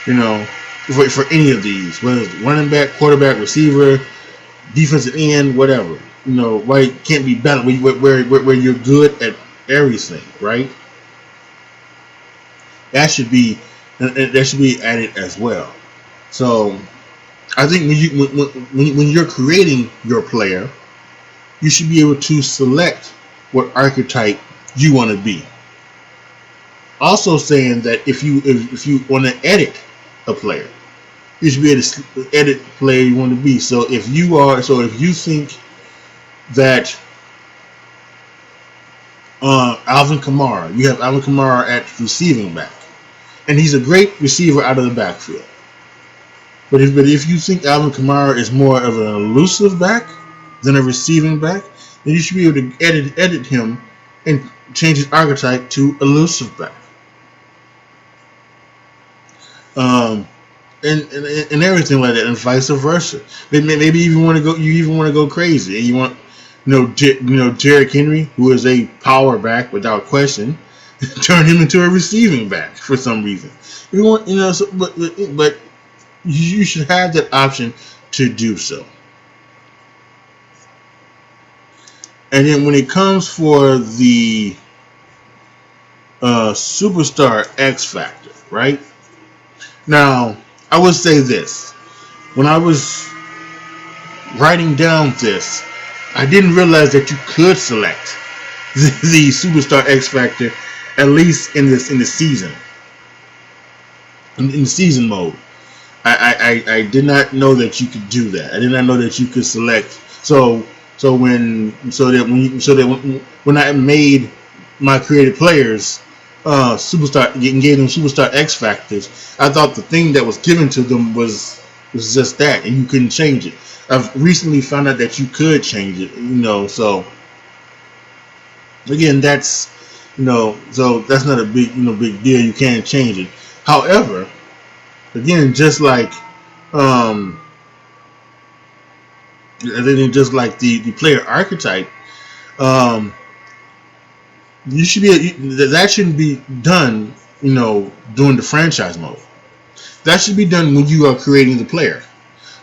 For any of these, whether it's running back, quarterback, receiver, defensive end, whatever. Why it can't be balanced where you're good at everything, right? That should be added as well. So I think when you're creating your player, you should be able to select what archetype you want to be. Also saying that if you want to edit a player, you should be able to edit the player you want to be. So if you think that Alvin Kamara, you have Alvin Kamara at receiving back, and he's a great receiver out of the backfield. But if you think Alvin Kamara is more of an elusive back than a receiving back, then you should be able to edit him and change his archetype to elusive back. And everything like that, and vice versa. Maybe you even want to go crazy, and you want Derrick Henry, who is a power back without question, turn him into a receiving back for some reason. You want but you should have that option to do so. And then when it comes for the superstar X factor, right? Now, I would say this. When I was writing down this, I didn't realize that you could select the superstar X factor, at least in the season. In the season mode. I did not know that you could do that. I did not know that you could select. So when I made my created players superstar, gave them superstar X factors, I thought the thing that was given to them was just that, and you couldn't change it. I've recently found out that you could change it. So again, that's so that's not a big big deal. You can't change it. However, again, just like I think just like the player archetype, you should be that shouldn't be done during the franchise mode. That should be done when you are creating the player.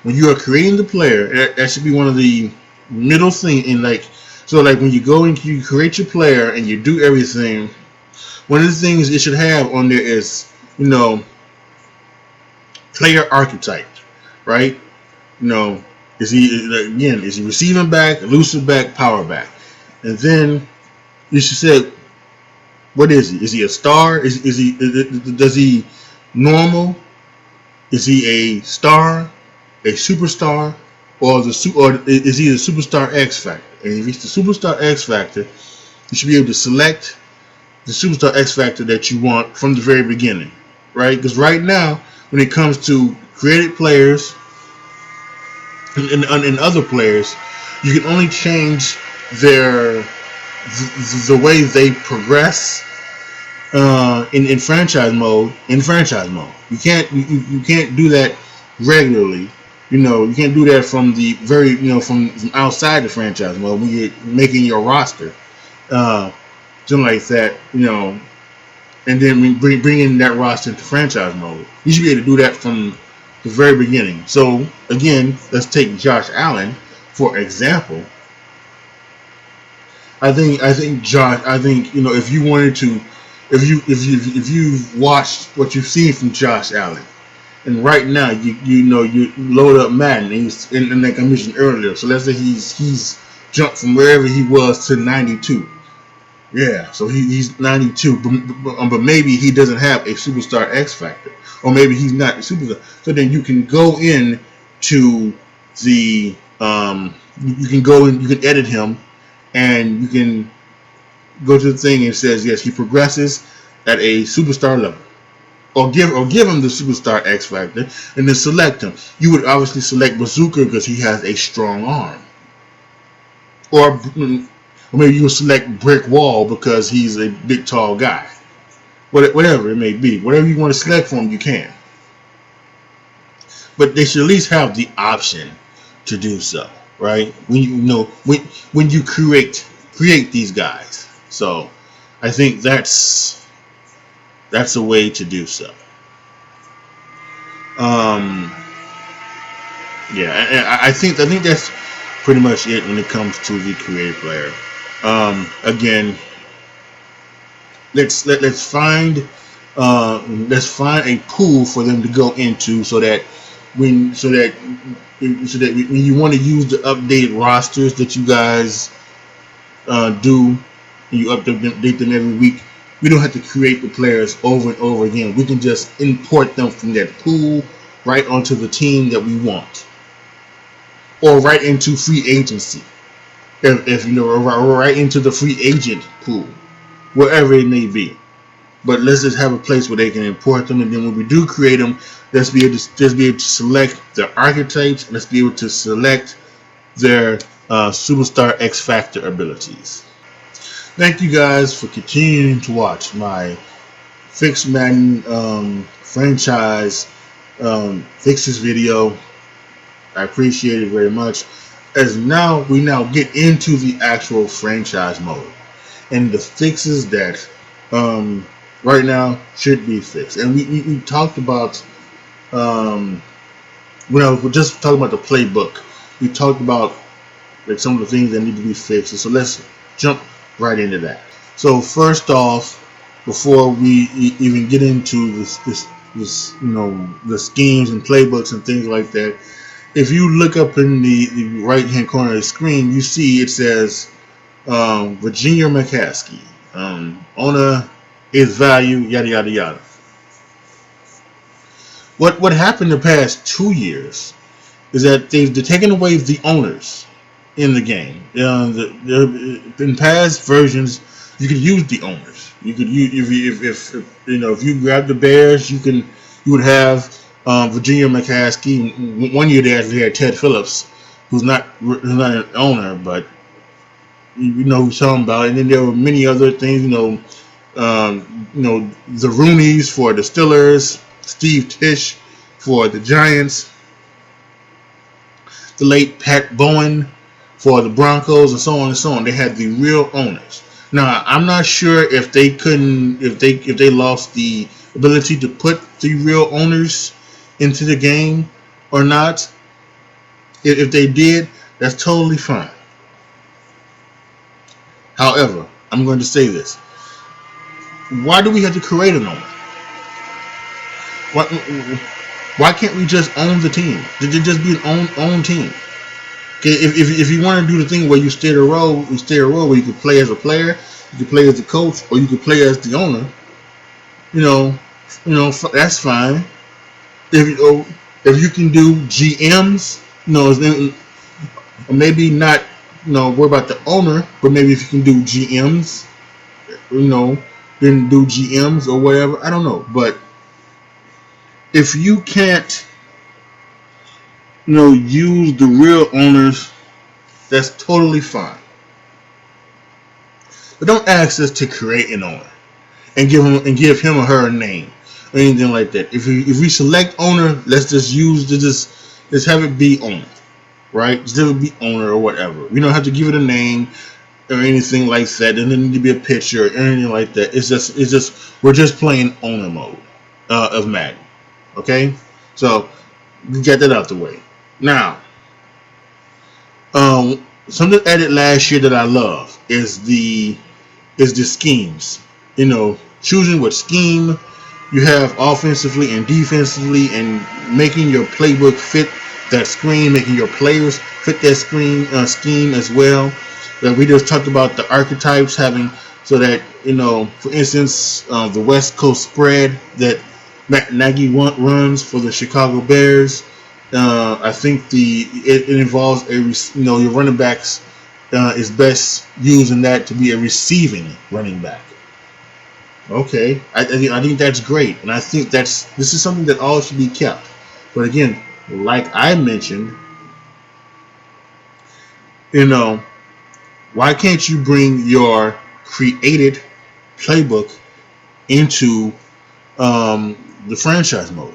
When you are creating the player, that should be one of the middle thing in like when you go and you create your player and you do everything. One of the things it should have on there is player archetype, right? Is he receiving back, elusive back, power back, and then you should say, what is he? Is he a star? Does he normal? Is he a star, a superstar, or is he the superstar X factor? And if he's the superstar X factor, you should be able to select the superstar X factor that you want from the very beginning, right? Because right now, when it comes to created players and other players, you can only change the way they progress in franchise mode. You can't do that regularly. You can't do that from the very from outside the franchise mode when you're making your roster, something like that. And then bring in that roster into franchise mode. You should be able to do that from the very beginning. So again, let's take Josh Allen for example. I think Josh. If you wanted to, if you've watched what you've seen from Josh Allen, and right now you load up Madden, and like I mentioned earlier. So let's say he's jumped from wherever he was to 92. Yeah, so he's 92, but maybe he doesn't have a superstar X factor, or maybe he's not a superstar. So then you can go in to the you can go and you can edit him, and you can go to the thing and it says yes, he progresses at a superstar level, or give him the superstar X factor, and then select him. You would obviously select Bazooka because he has a strong arm, or maybe you would select Brick Wall because he's a big tall guy. Whatever it may be, whatever you want to select for him, you can. But they should at least have the option to do so, right? When you create these guys. So I think that's a way to do so. Yeah, I think that's pretty much it when it comes to the creative player. Again, let's find a pool for them to go into so that when you want to use the updated rosters that you guys do, and you update them every week, we don't have to create the players over and over again. We can just import them from that pool right onto the team that we want, or right into free agency, if you know, or right into the free agent pool, wherever it may be. But let's just have a place where they can import them, and then when we do create them, let's be able to select their archetypes, and let's be able to select their superstar X Factor abilities. Thank you guys for continuing to watch my Fix Madden franchise fixes video. I appreciate it very much. As we now get into the actual franchise mode and the fixes that right now should be fixed. And we talked about we're just talking about the playbook. We talked about like some of the things that need to be fixed. So let's jump right into that. So first off, before we even get into this the schemes and playbooks and things like that, if you look up in the right hand corner of the screen, you see it says Virginia McCaskey, owner is value, yada yada yada. What happened the past 2 years is that they've taken away the owners in the game. In past versions, you could use the owners. You could use if you grab the Bears, you would have Virginia McCaskey. One year they actually had Ted Phillips, who's not an owner, but you know who I'm talking about. And then there were many other things. The Rooneys for the Steelers, Steve Tisch for the Giants, the late Pat Bowen for the Broncos, and so on and so on. They had the real owners. Now, I'm not sure if they lost the ability to put the real owners into the game or not. If they did, that's totally fine. However, I'm going to say this. Why do we have to create an owner? Why can't we just own the team? Just be an own team. Okay, if you want to do the thing where you stay a role where you can play as a player, you can play as a coach, or you can play as the owner. That's fine. If you can do GMs, maybe not, worry about the owner, but maybe if you can do GMs, then do GMs or whatever. I don't know, but if you can't, use the real owners, that's totally fine. But don't ask us to create an owner and give him or her a name or anything like that. If we select owner, let's just have it be owner, right? Just have it be owner or whatever. We don't have to give it a name or anything like that. There doesn't need to be a picture or anything like that. It's just we're just playing owner mode of Madden. Okay, so we get that out the way. Now, something added last year that I love is the schemes. Choosing what scheme you have offensively and defensively, and making your playbook fit that screen, making your players fit that scheme as well. That we just talked about the archetypes having, so that for instance, the West Coast spread that Matt Nagy runs for the Chicago Bears. I think it involves your running backs is best using that to be a receiving running back. Okay, I think that's great, and I think this is something that all should be kept. But again, like I mentioned, why can't you bring your created playbook into the franchise mode?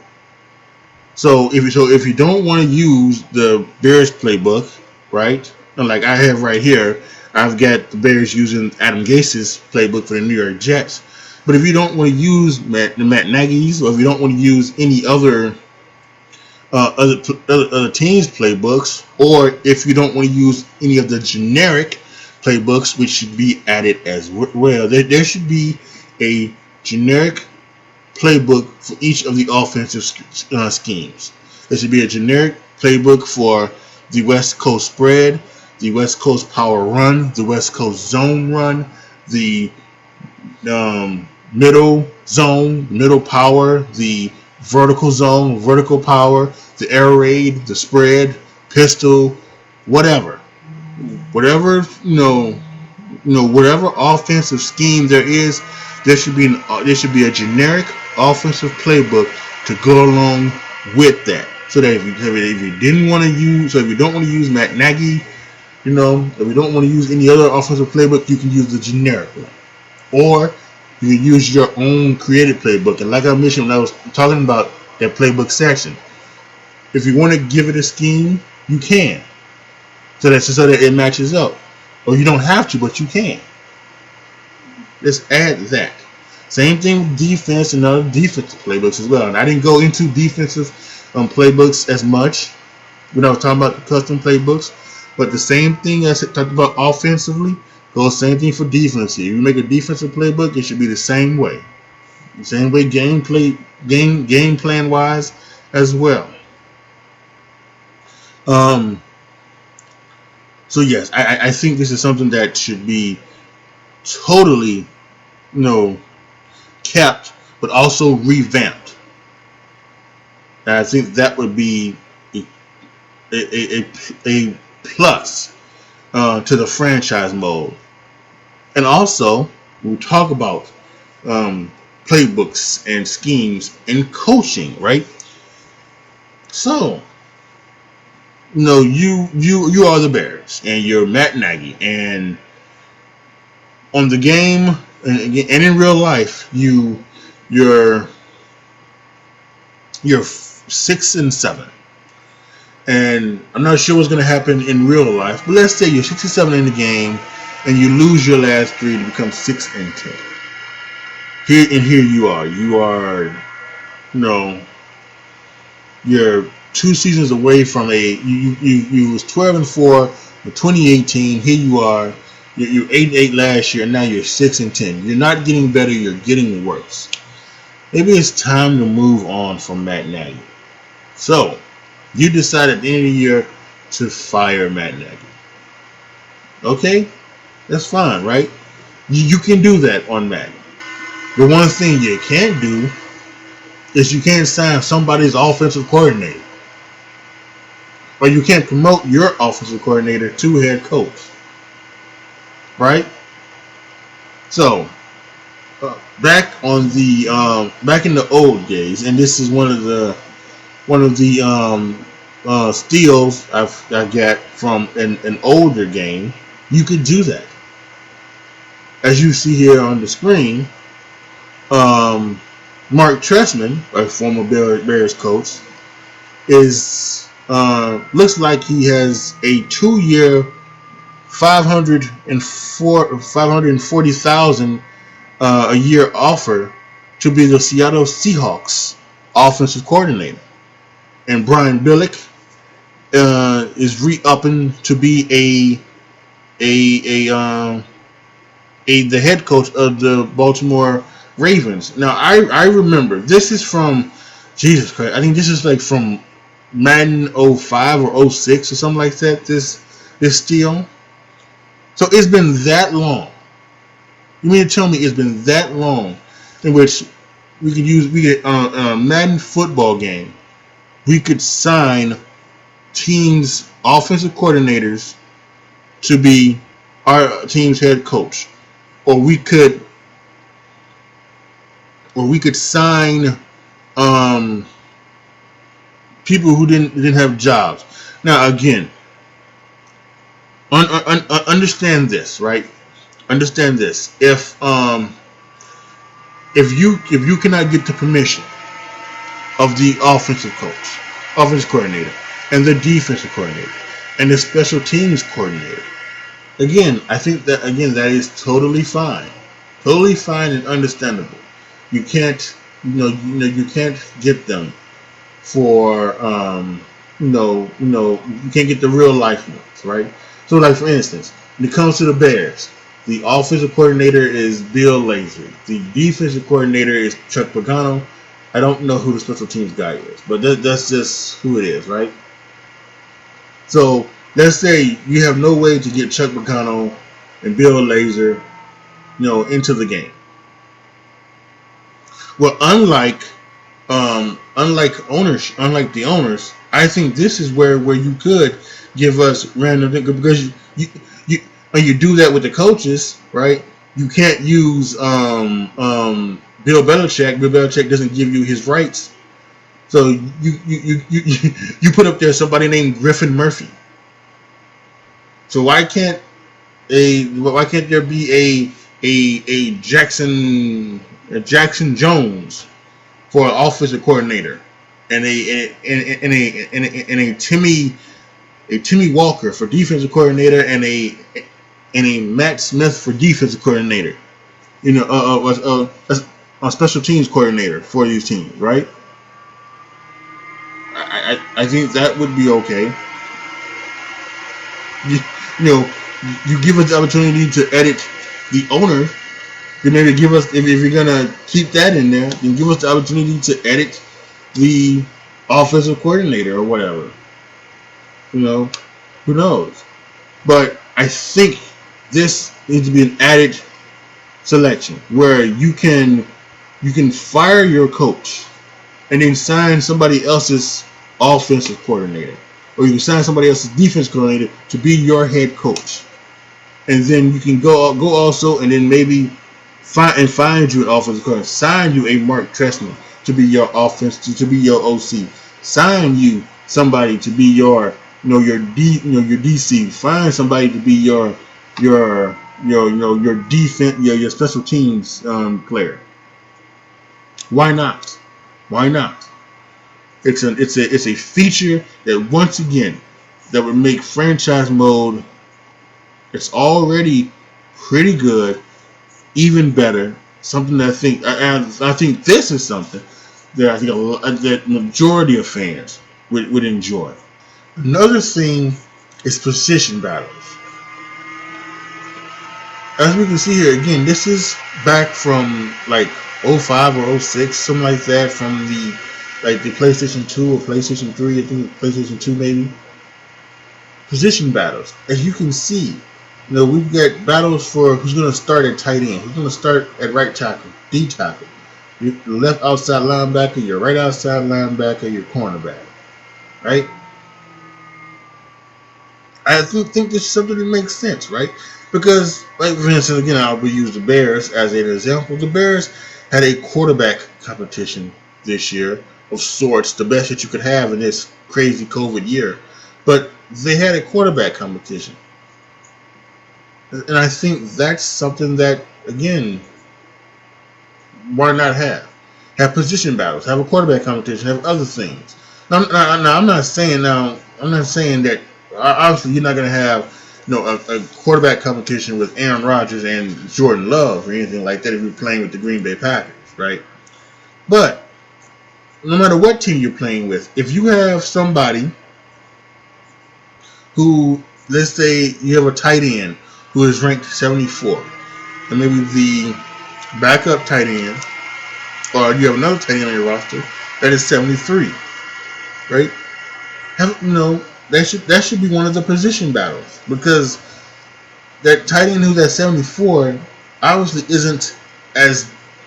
So if you don't want to use the Bears playbook, right? Like I have right here, I've got the Bears using Adam Gase's playbook for the New York Jets. But if you don't want to use Matt Nagy's, or if you don't want to use any other teams' playbooks, or if you don't want to use any of the generic playbooks, which should be added as well, there should be a generic playbook for each of the offensive schemes. There should be a generic playbook for the West Coast spread, the West Coast power run, the West Coast zone run, the middle zone, middle power, the vertical zone, vertical power, the air raid, the spread, pistol, whatever, whatever whatever offensive scheme there is, there should be a generic offensive playbook to go along with that. So that if you didn't want to use, so if you don't want to use Matt Nagy, if you don't want to use any other offensive playbook, you can use the generic one, or you can use your own created playbook. And like I mentioned when I was talking about that playbook section, if you want to give it a scheme, you can, so that it matches up. Or you don't have to, but you can. Let's add that. Same thing with defense and other defensive playbooks as well. And I didn't go into defensive playbooks as much when I was talking about custom playbooks, but the same thing as I talked about offensively goes same thing for defense. If you make a defensive playbook, it should be the same way. The same way game plan wise as well. So yes, I think this is something that should be totally, kept, but also revamped. And I think that would be a plus to the franchise mode. And also, we talk about playbooks and schemes and coaching, right? So, you are the Bears, and you're Matt Nagy, and on the game and in real life, you're 6-7, and I'm not sure what's going to happen in real life, but let's say you're 6-7 in the game, and you lose your last 3 to become 6-10. Here you are, you're 2 seasons away from you was 12-4 in 2018. Here you are, you're 8-8 last year, and now you're 6-10. You're not getting better, you're getting worse. Maybe it's time to move on from Matt Nagy. So, you decide at the end of the year to fire Matt Nagy. Okay? That's fine, right? You can do that on Matt. The one thing you can't do is you can't sign somebody's offensive coordinator. Or you can't promote your offensive coordinator to head coach. Right? So, back in the old days, and this is one of the steals I got from an older game. You could do that, as you see here on the screen. Mark Trestman, a former Bears coach, looks like he has a 2-year, $540,000 a year offer to be the Seattle Seahawks offensive coordinator, and Brian Billick is re-upping to be the head coach of the Baltimore Ravens. Now I remember this is from Jesus Christ. I think this is like from Madden 05 or 06 or something like that. This steal. So it's been that long. You mean to tell me it's been that long in which we could a Madden football game, we could sign teams' offensive coordinators to be our team's head coach, or we could sign people who didn't have jobs. Now again, understand this, right? Understand this. If you cannot get the permission of the offensive coordinator, and the defensive coordinator, and the special teams coordinator, again, I think that that is totally fine and understandable. You can't, you can't get them for, you can't get the real life ones, right? So, like for instance, when it comes to the Bears, the offensive coordinator is Bill Lazor. The defensive coordinator is Chuck Pagano. I don't know who the special teams guy is, but that's just who it is, right? So let's say you have no way to get Chuck Pagano and Bill Lazor, into the game. Well, unlike unlike the owners, I think this is where you could give us random because you when you do that with the coaches, right? You can't use Bill Belichick. Bill Belichick doesn't give you his rights, so you put up there somebody named Griffin Murphy. So why can't there be a Jackson Jones for an offensive coordinator, and a Timmy Walker for defensive coordinator, and a Matt Smith for defensive coordinator. A special teams coordinator for these teams, right? I think that would be okay. You, you know, you give us the opportunity to edit the owner. Then maybe give us if you're gonna keep that in there, then give us the opportunity to edit the offensive coordinator or whatever. You know, who knows? But I think this needs to be an added selection where you can fire your coach and then sign somebody else's offensive coordinator, or you can sign somebody else's defense coordinator to be your head coach, and then you can go also, and then maybe find you an offensive coordinator, sign you a Mark Trestman to be your to be your OC, sign you somebody to be your DC, find somebody to be your defense, your special teams player. Why not? Why not? It's a feature that once again that would make franchise mode. It's already pretty good, even better. Something that I think this is something that I think that majority of fans would enjoy. Another thing is position battles. As we can see here, again, this is back from like '05 or '06, something like that, from the PlayStation 2 or PlayStation 3, I think PlayStation 2 maybe. Position battles. As you can see, we've got battles for who's going to start at tight end, who's going to start at right tackle, D tackle, your left outside linebacker, your right outside linebacker, your cornerback, right? I think this is something that makes sense, right? Because, like for instance, again, I'll use the Bears as an example. The Bears had a quarterback competition this year of sorts, the best that you could have in this crazy COVID year. But they had a quarterback competition. And I think that's something that, again, why not have? Have position battles, have a quarterback competition, have other things. I'm not saying that obviously you're not going to have a quarterback competition with Aaron Rodgers and Jordan Love or anything like that if you're playing with the Green Bay Packers, right? But no matter what team you're playing with, if you have somebody who, let's say you have a tight end who is ranked 74, and maybe the backup tight end, or you have another tight end on your roster that is 73, right? That should be one of the position battles, because that tight end who's at 74 obviously isn't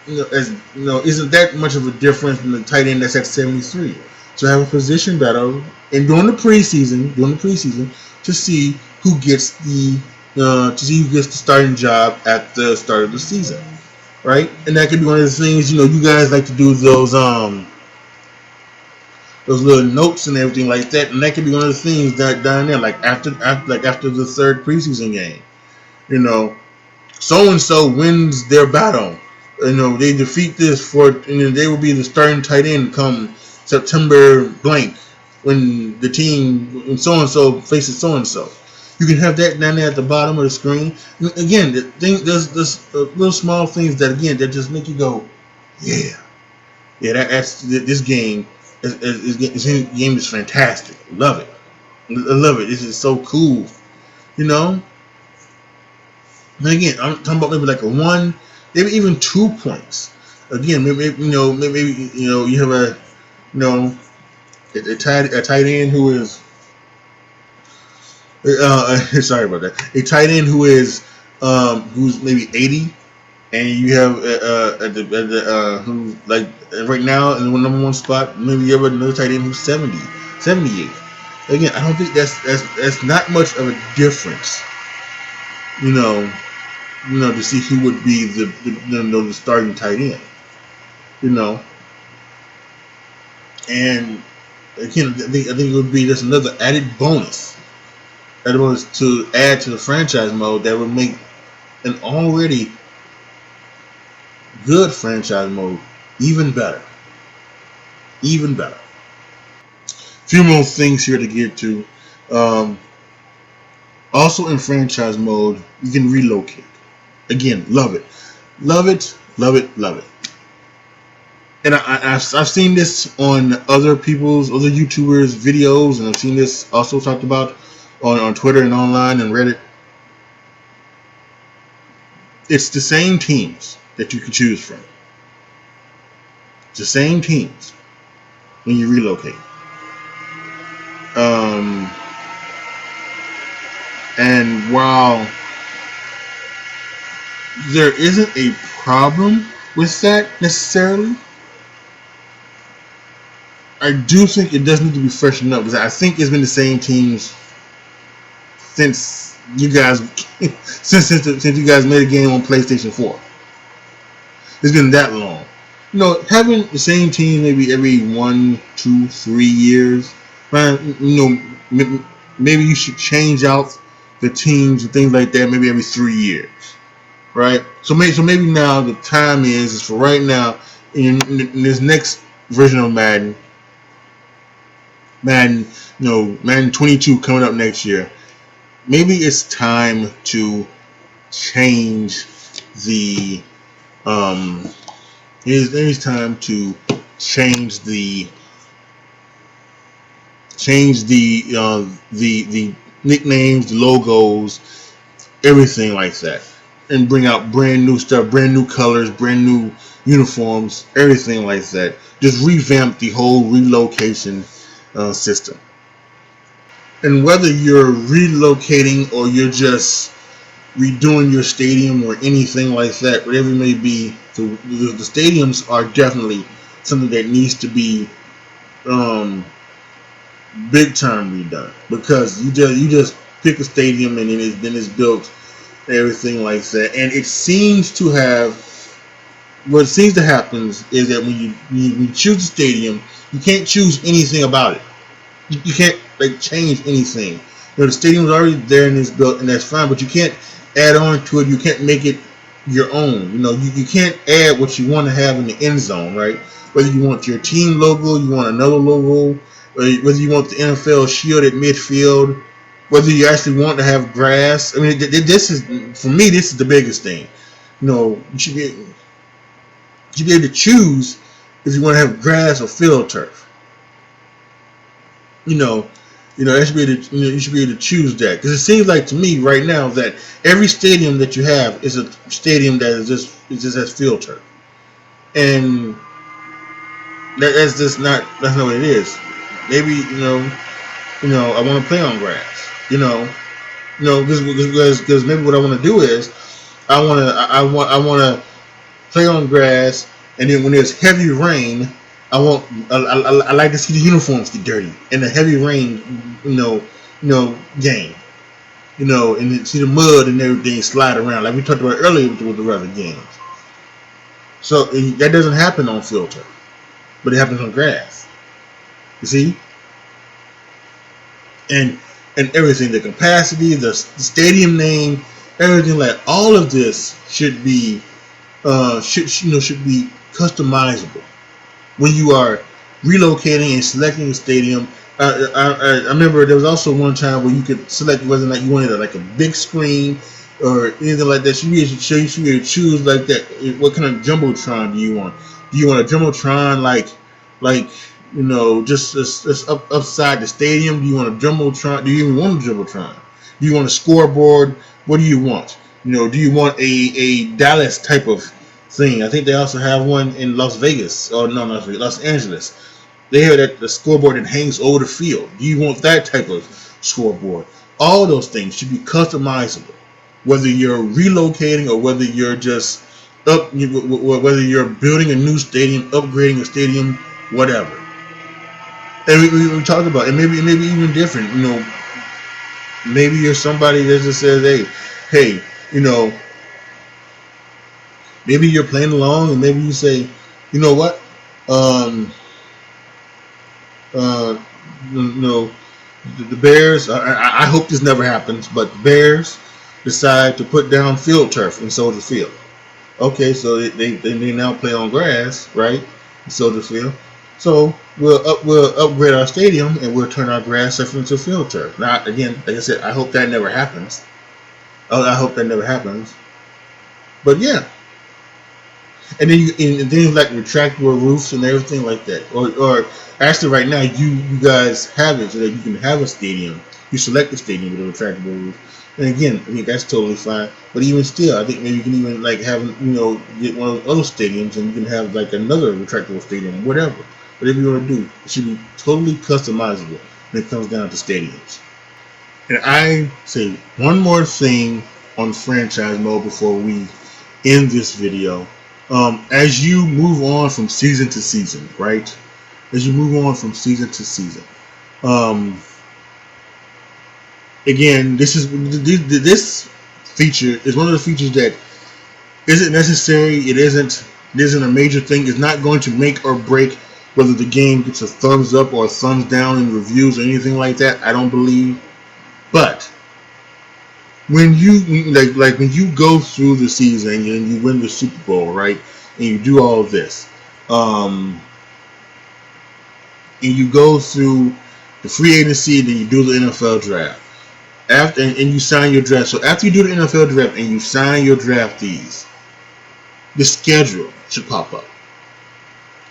isn't that much of a difference from the tight end that's at 73. So have a position battle and during the preseason to see who gets the starting job at the start of the season, right? And that could be one of the things you guys like to do those little notes and everything like that, and that could be one of the things that down there, like after the third preseason game, so and so wins their battle. They defeat this and they will be the starting tight end come September blank when the team when so and so faces so and so. You can have that down there at the bottom of the screen. Again, there's little small things that just make you go, yeah, that's this game. This game is fantastic. Love it. I love it. This is so cool. And again, I'm talking about maybe like a 1, maybe even 2 points. Again, maybe you have a tight end who is sorry about that. A tight end who is who's maybe 80, and you have who like right now in the number one spot, maybe you have another tight end who's 70, 78. Again, I don't think that's not much of a difference, you know, to see who would be the starting tight end, you know, and again, I think it would be just another added bonus, to add to the franchise mode that would make an already good franchise mode even better, even better. Few more things here to get to. Um, Also in franchise mode, you can relocate. Again, love it, love it, love it, love it. And I've seen this on other YouTubers' videos, and I've seen this also talked about on Twitter and online and Reddit. It's the same teams that you can choose from. It's the same teams when you relocate. And while there isn't a problem with that necessarily, I do think it does need to be freshened up, because I think it's been the same teams since you guys since you guys made a game on PlayStation 4. It's been that long. Having the same team maybe every 1, 2, 3 years, man. Maybe you should change out the teams and things like that maybe every 3 years, right? So maybe now the time is for right now in this next version of Madden, Madden 22 coming up next year. Maybe it's time to change the it's time to change the the nicknames, the logos, everything like that, and bring out brand new stuff, brand new colors, brand new uniforms, everything like that. Just revamp the whole relocation system. And whether you're relocating or you're just redoing your stadium or anything like that, whatever it may be, the stadiums are definitely something that needs to be big time redone, because you just pick a stadium and then it's built and everything like that. And it seems to have what seems to happen is that when you choose a stadium, you can't choose anything about it. You can't change anything. The stadium's already there and it's built, and that's fine. But you can't add on to it. You can't make it your own. You can't add what you want to have in the end zone, right? Whether you want your team logo, you want another logo, whether you want the NFL shield at midfield, whether you actually want to have grass. I mean, this is, for me, this is the biggest thing. You should be able to choose if you want to have grass or field turf. You should be able to choose that, because it seems like to me right now that every stadium that you have is a stadium that just has field turf, and that's not what it is. Maybe I want to play on grass. Because maybe what I want to do is I want to play on grass, and then when there's heavy rain, I like to see the uniforms get dirty in the heavy rain, game, and see the mud and everything slide around like we talked about earlier with the other games. So that doesn't happen on filter, but it happens on grass. You see, and everything, the capacity, the stadium name, everything, like all of this should be should be customizable when you are relocating and selecting a stadium. I remember there was also one time where you could select whether or not you wanted a big screen or anything like that. You should be able to choose like that. What kind of jumbotron do you want? Do you want a jumbotron just upside the stadium? Do you want a jumbotron? Do you even want a jumbotron? Do you want a scoreboard? What do you want? Do you want a Dallas type of thing? I think they also have one in Las Vegas. Oh no, not Vegas, Los Angeles. They have the scoreboard that hangs over the field. Do you want that type of scoreboard? All those things should be customizable, whether you're relocating or whether you're just whether you're building a new stadium, upgrading a stadium, whatever. And we talk about, and maybe even different. Maybe you're somebody that just says, hey, you know, maybe you're playing along, and maybe you say, you know what, um, uh, the Bears. I hope this never happens, but the Bears decide to put down field turf in Soldier Field. Okay, so they now play on grass, right? In Soldier Field. So we'll upgrade our stadium and we'll turn our grass turf into field turf. Now again, like I said, I hope that never happens. I hope that never happens. But yeah, and then and things like retractable roofs and everything like that. Or actually, right now you guys have it so that you can have a stadium. You select a stadium with a retractable roof. And again, I think that's totally fine. But even still, I think maybe you can even like have get one of those other stadiums and you can have like another retractable stadium, whatever. Whatever you want to do, it should be totally customizable when it comes down to stadiums. And I say one more thing on franchise mode before we end this video. As you move on from season to season, right? As you move on from season to season, again, this feature is one of the features that isn't necessary. It isn't a major thing. It's not going to make or break whether the game gets a thumbs up or a thumbs down in reviews or anything like that. I don't believe. But when you like when you go through the season and you win the Super Bowl, right, and you do all of this, and you go through the free agency, then you do the NFL draft. After and you sign your draft. So after you do the NFL draft and you sign your draftees, the schedule should pop up.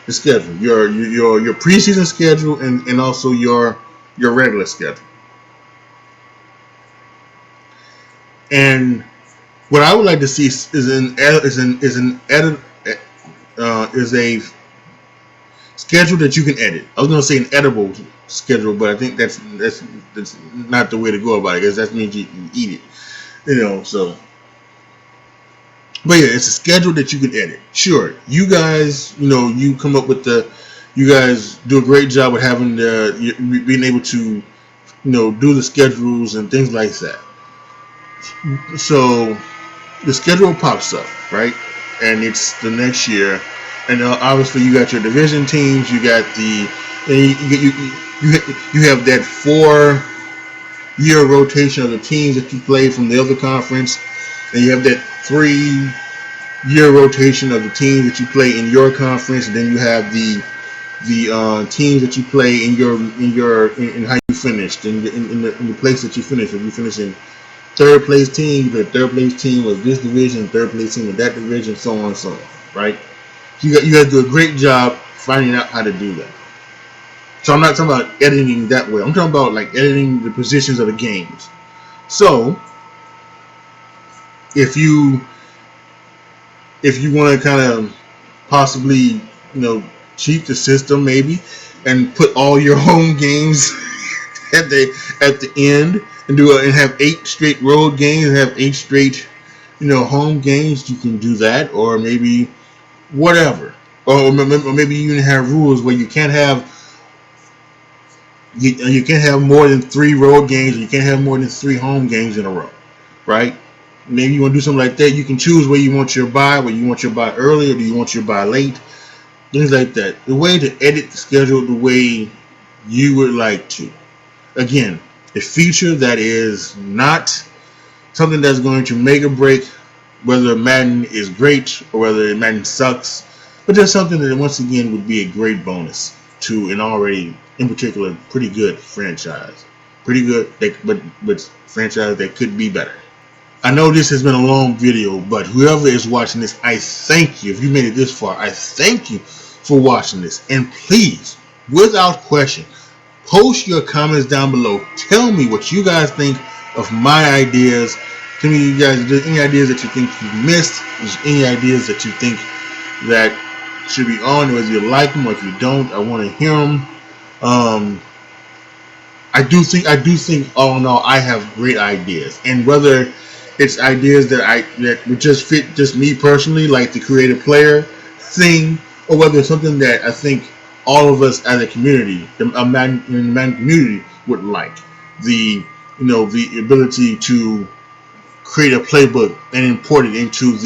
The schedule, your preseason schedule, and also your regular schedule. And what I would like to see is a schedule that you can edit. I was going to say an editable schedule, but I think that's not the way to go about it, because that means you eat it, So, but yeah, it's a schedule that you can edit. Sure, you guys, you come up with you guys do a great job with having being able to, do the schedules and things like that. So the schedule pops up, right? And it's the next year, and obviously you got your division teams. You got you have that 4-year rotation of the teams that you play from the other conference, and you have that 3-year rotation of the teams that you play in your conference. And then you have the teams that you play in how you finished in the place that you finished. If you finish in third place team, the third place team was this division, third place team was that division, so on and so on, right? You guys do a great job finding out how to do that. So I'm not talking about editing that way. I'm talking about like editing the positions of the games. So if you want to kind of possibly cheat the system maybe and put all your home games at the end and have 8 straight road games and have 8 straight home games, you can do that. Or maybe whatever, or maybe you even have rules where you can't have more than 3 road games, or you can't have more than 3 home games in a row, right? Maybe you want to do something like that. You can choose where you want your bye, whether you want your bye early or do you want your bye late, things like that. The way to edit the schedule the way you would like to. Again, a feature that is not something that's going to make or break whether Madden is great or whether Madden sucks, but just something that once again would be a great bonus to an already, in particular, pretty good franchise. Pretty good, but franchise that could be better. I know this has been a long video, but whoever is watching this, I thank you. If you made it this far, I thank you for watching this. And please, without question, post your comments down below. Tell me what you guys think of my ideas. Tell me, you guys, if there's any ideas that you think you missed, there's any ideas that you think that should be on, whether you like them or if you don't, I want to hear them. I do think all in all I have great ideas, and whether It's ideas that would just fit just me personally, like the creative player thing, or whether it's something that I think all of us as a community, a man in the man community, would like. The ability to create a playbook and import it into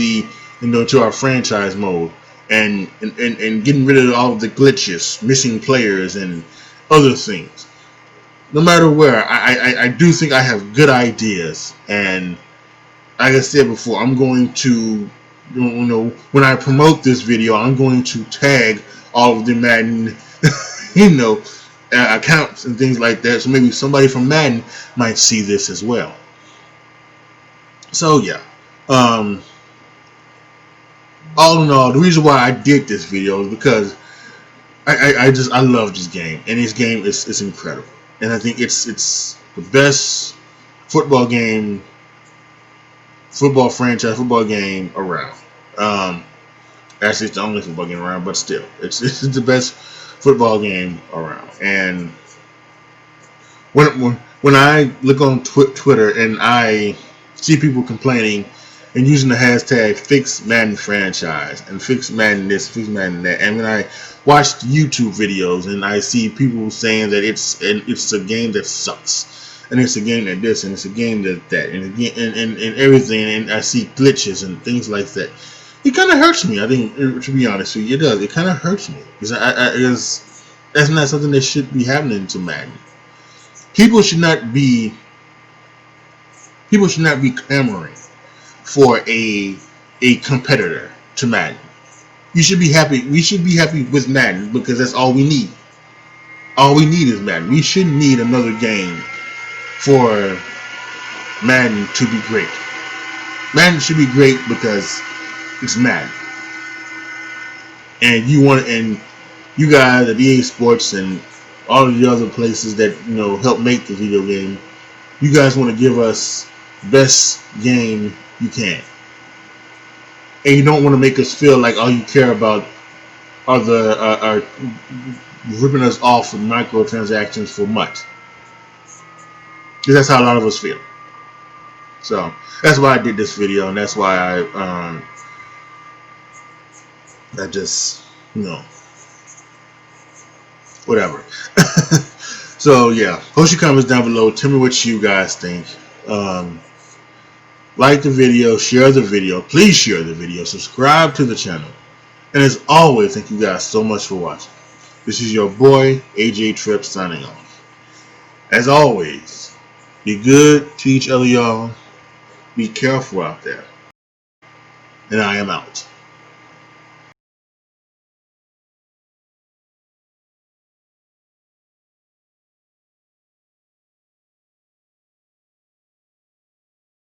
into our franchise mode, and getting rid of all of the glitches, missing players, and other things. No matter where, I do think I have good ideas, and like I said before, I'm going to, when I promote this video, I'm going to tag all of the Madden, you know, accounts and things like that. So maybe somebody from Madden might see this as well. So yeah, um, all in all, the reason why I did this video is because I love this game, and this game is incredible, and I think it's the best football game, football franchise, football game around. Um, Actually, it's the only football game around, but still, it's the best football game around. And when I look on Twitter and I see people complaining and using the hashtag FIXMADDENFRANCHISE and FIXMADDEN this, FIXMADDEN that, and when I watch YouTube videos and I see people saying that it's a game that sucks, and it's a game that this, and it's a game that, and again, and everything, and I see glitches and things like that, it kind of hurts me. I think, to be honest with you, it does. It kind of hurts me because that's not something that should be happening to Madden. People should not be clamoring for a competitor to Madden. You should be happy. We should be happy with Madden because that's all we need. All we need is Madden. We shouldn't need another game for Madden to be great. Madden should be great because it's Madden. And you guys at EA Sports and all of the other places that help make the video game, you guys want to give us the best game you can, and you don't want to make us feel like all you care about are ripping us off with microtransactions for months. Because that's how a lot of us feel. So that's why I did this video, and that's why I just whatever. So yeah, post your comments down below. Tell me what you guys think. Like the video, share the video. Please share the video. Subscribe to the channel. And as always, thank you guys so much for watching. This is your boy AJTRIP signing off. As always, be good to each other, y'all. Be careful out there. And I am out.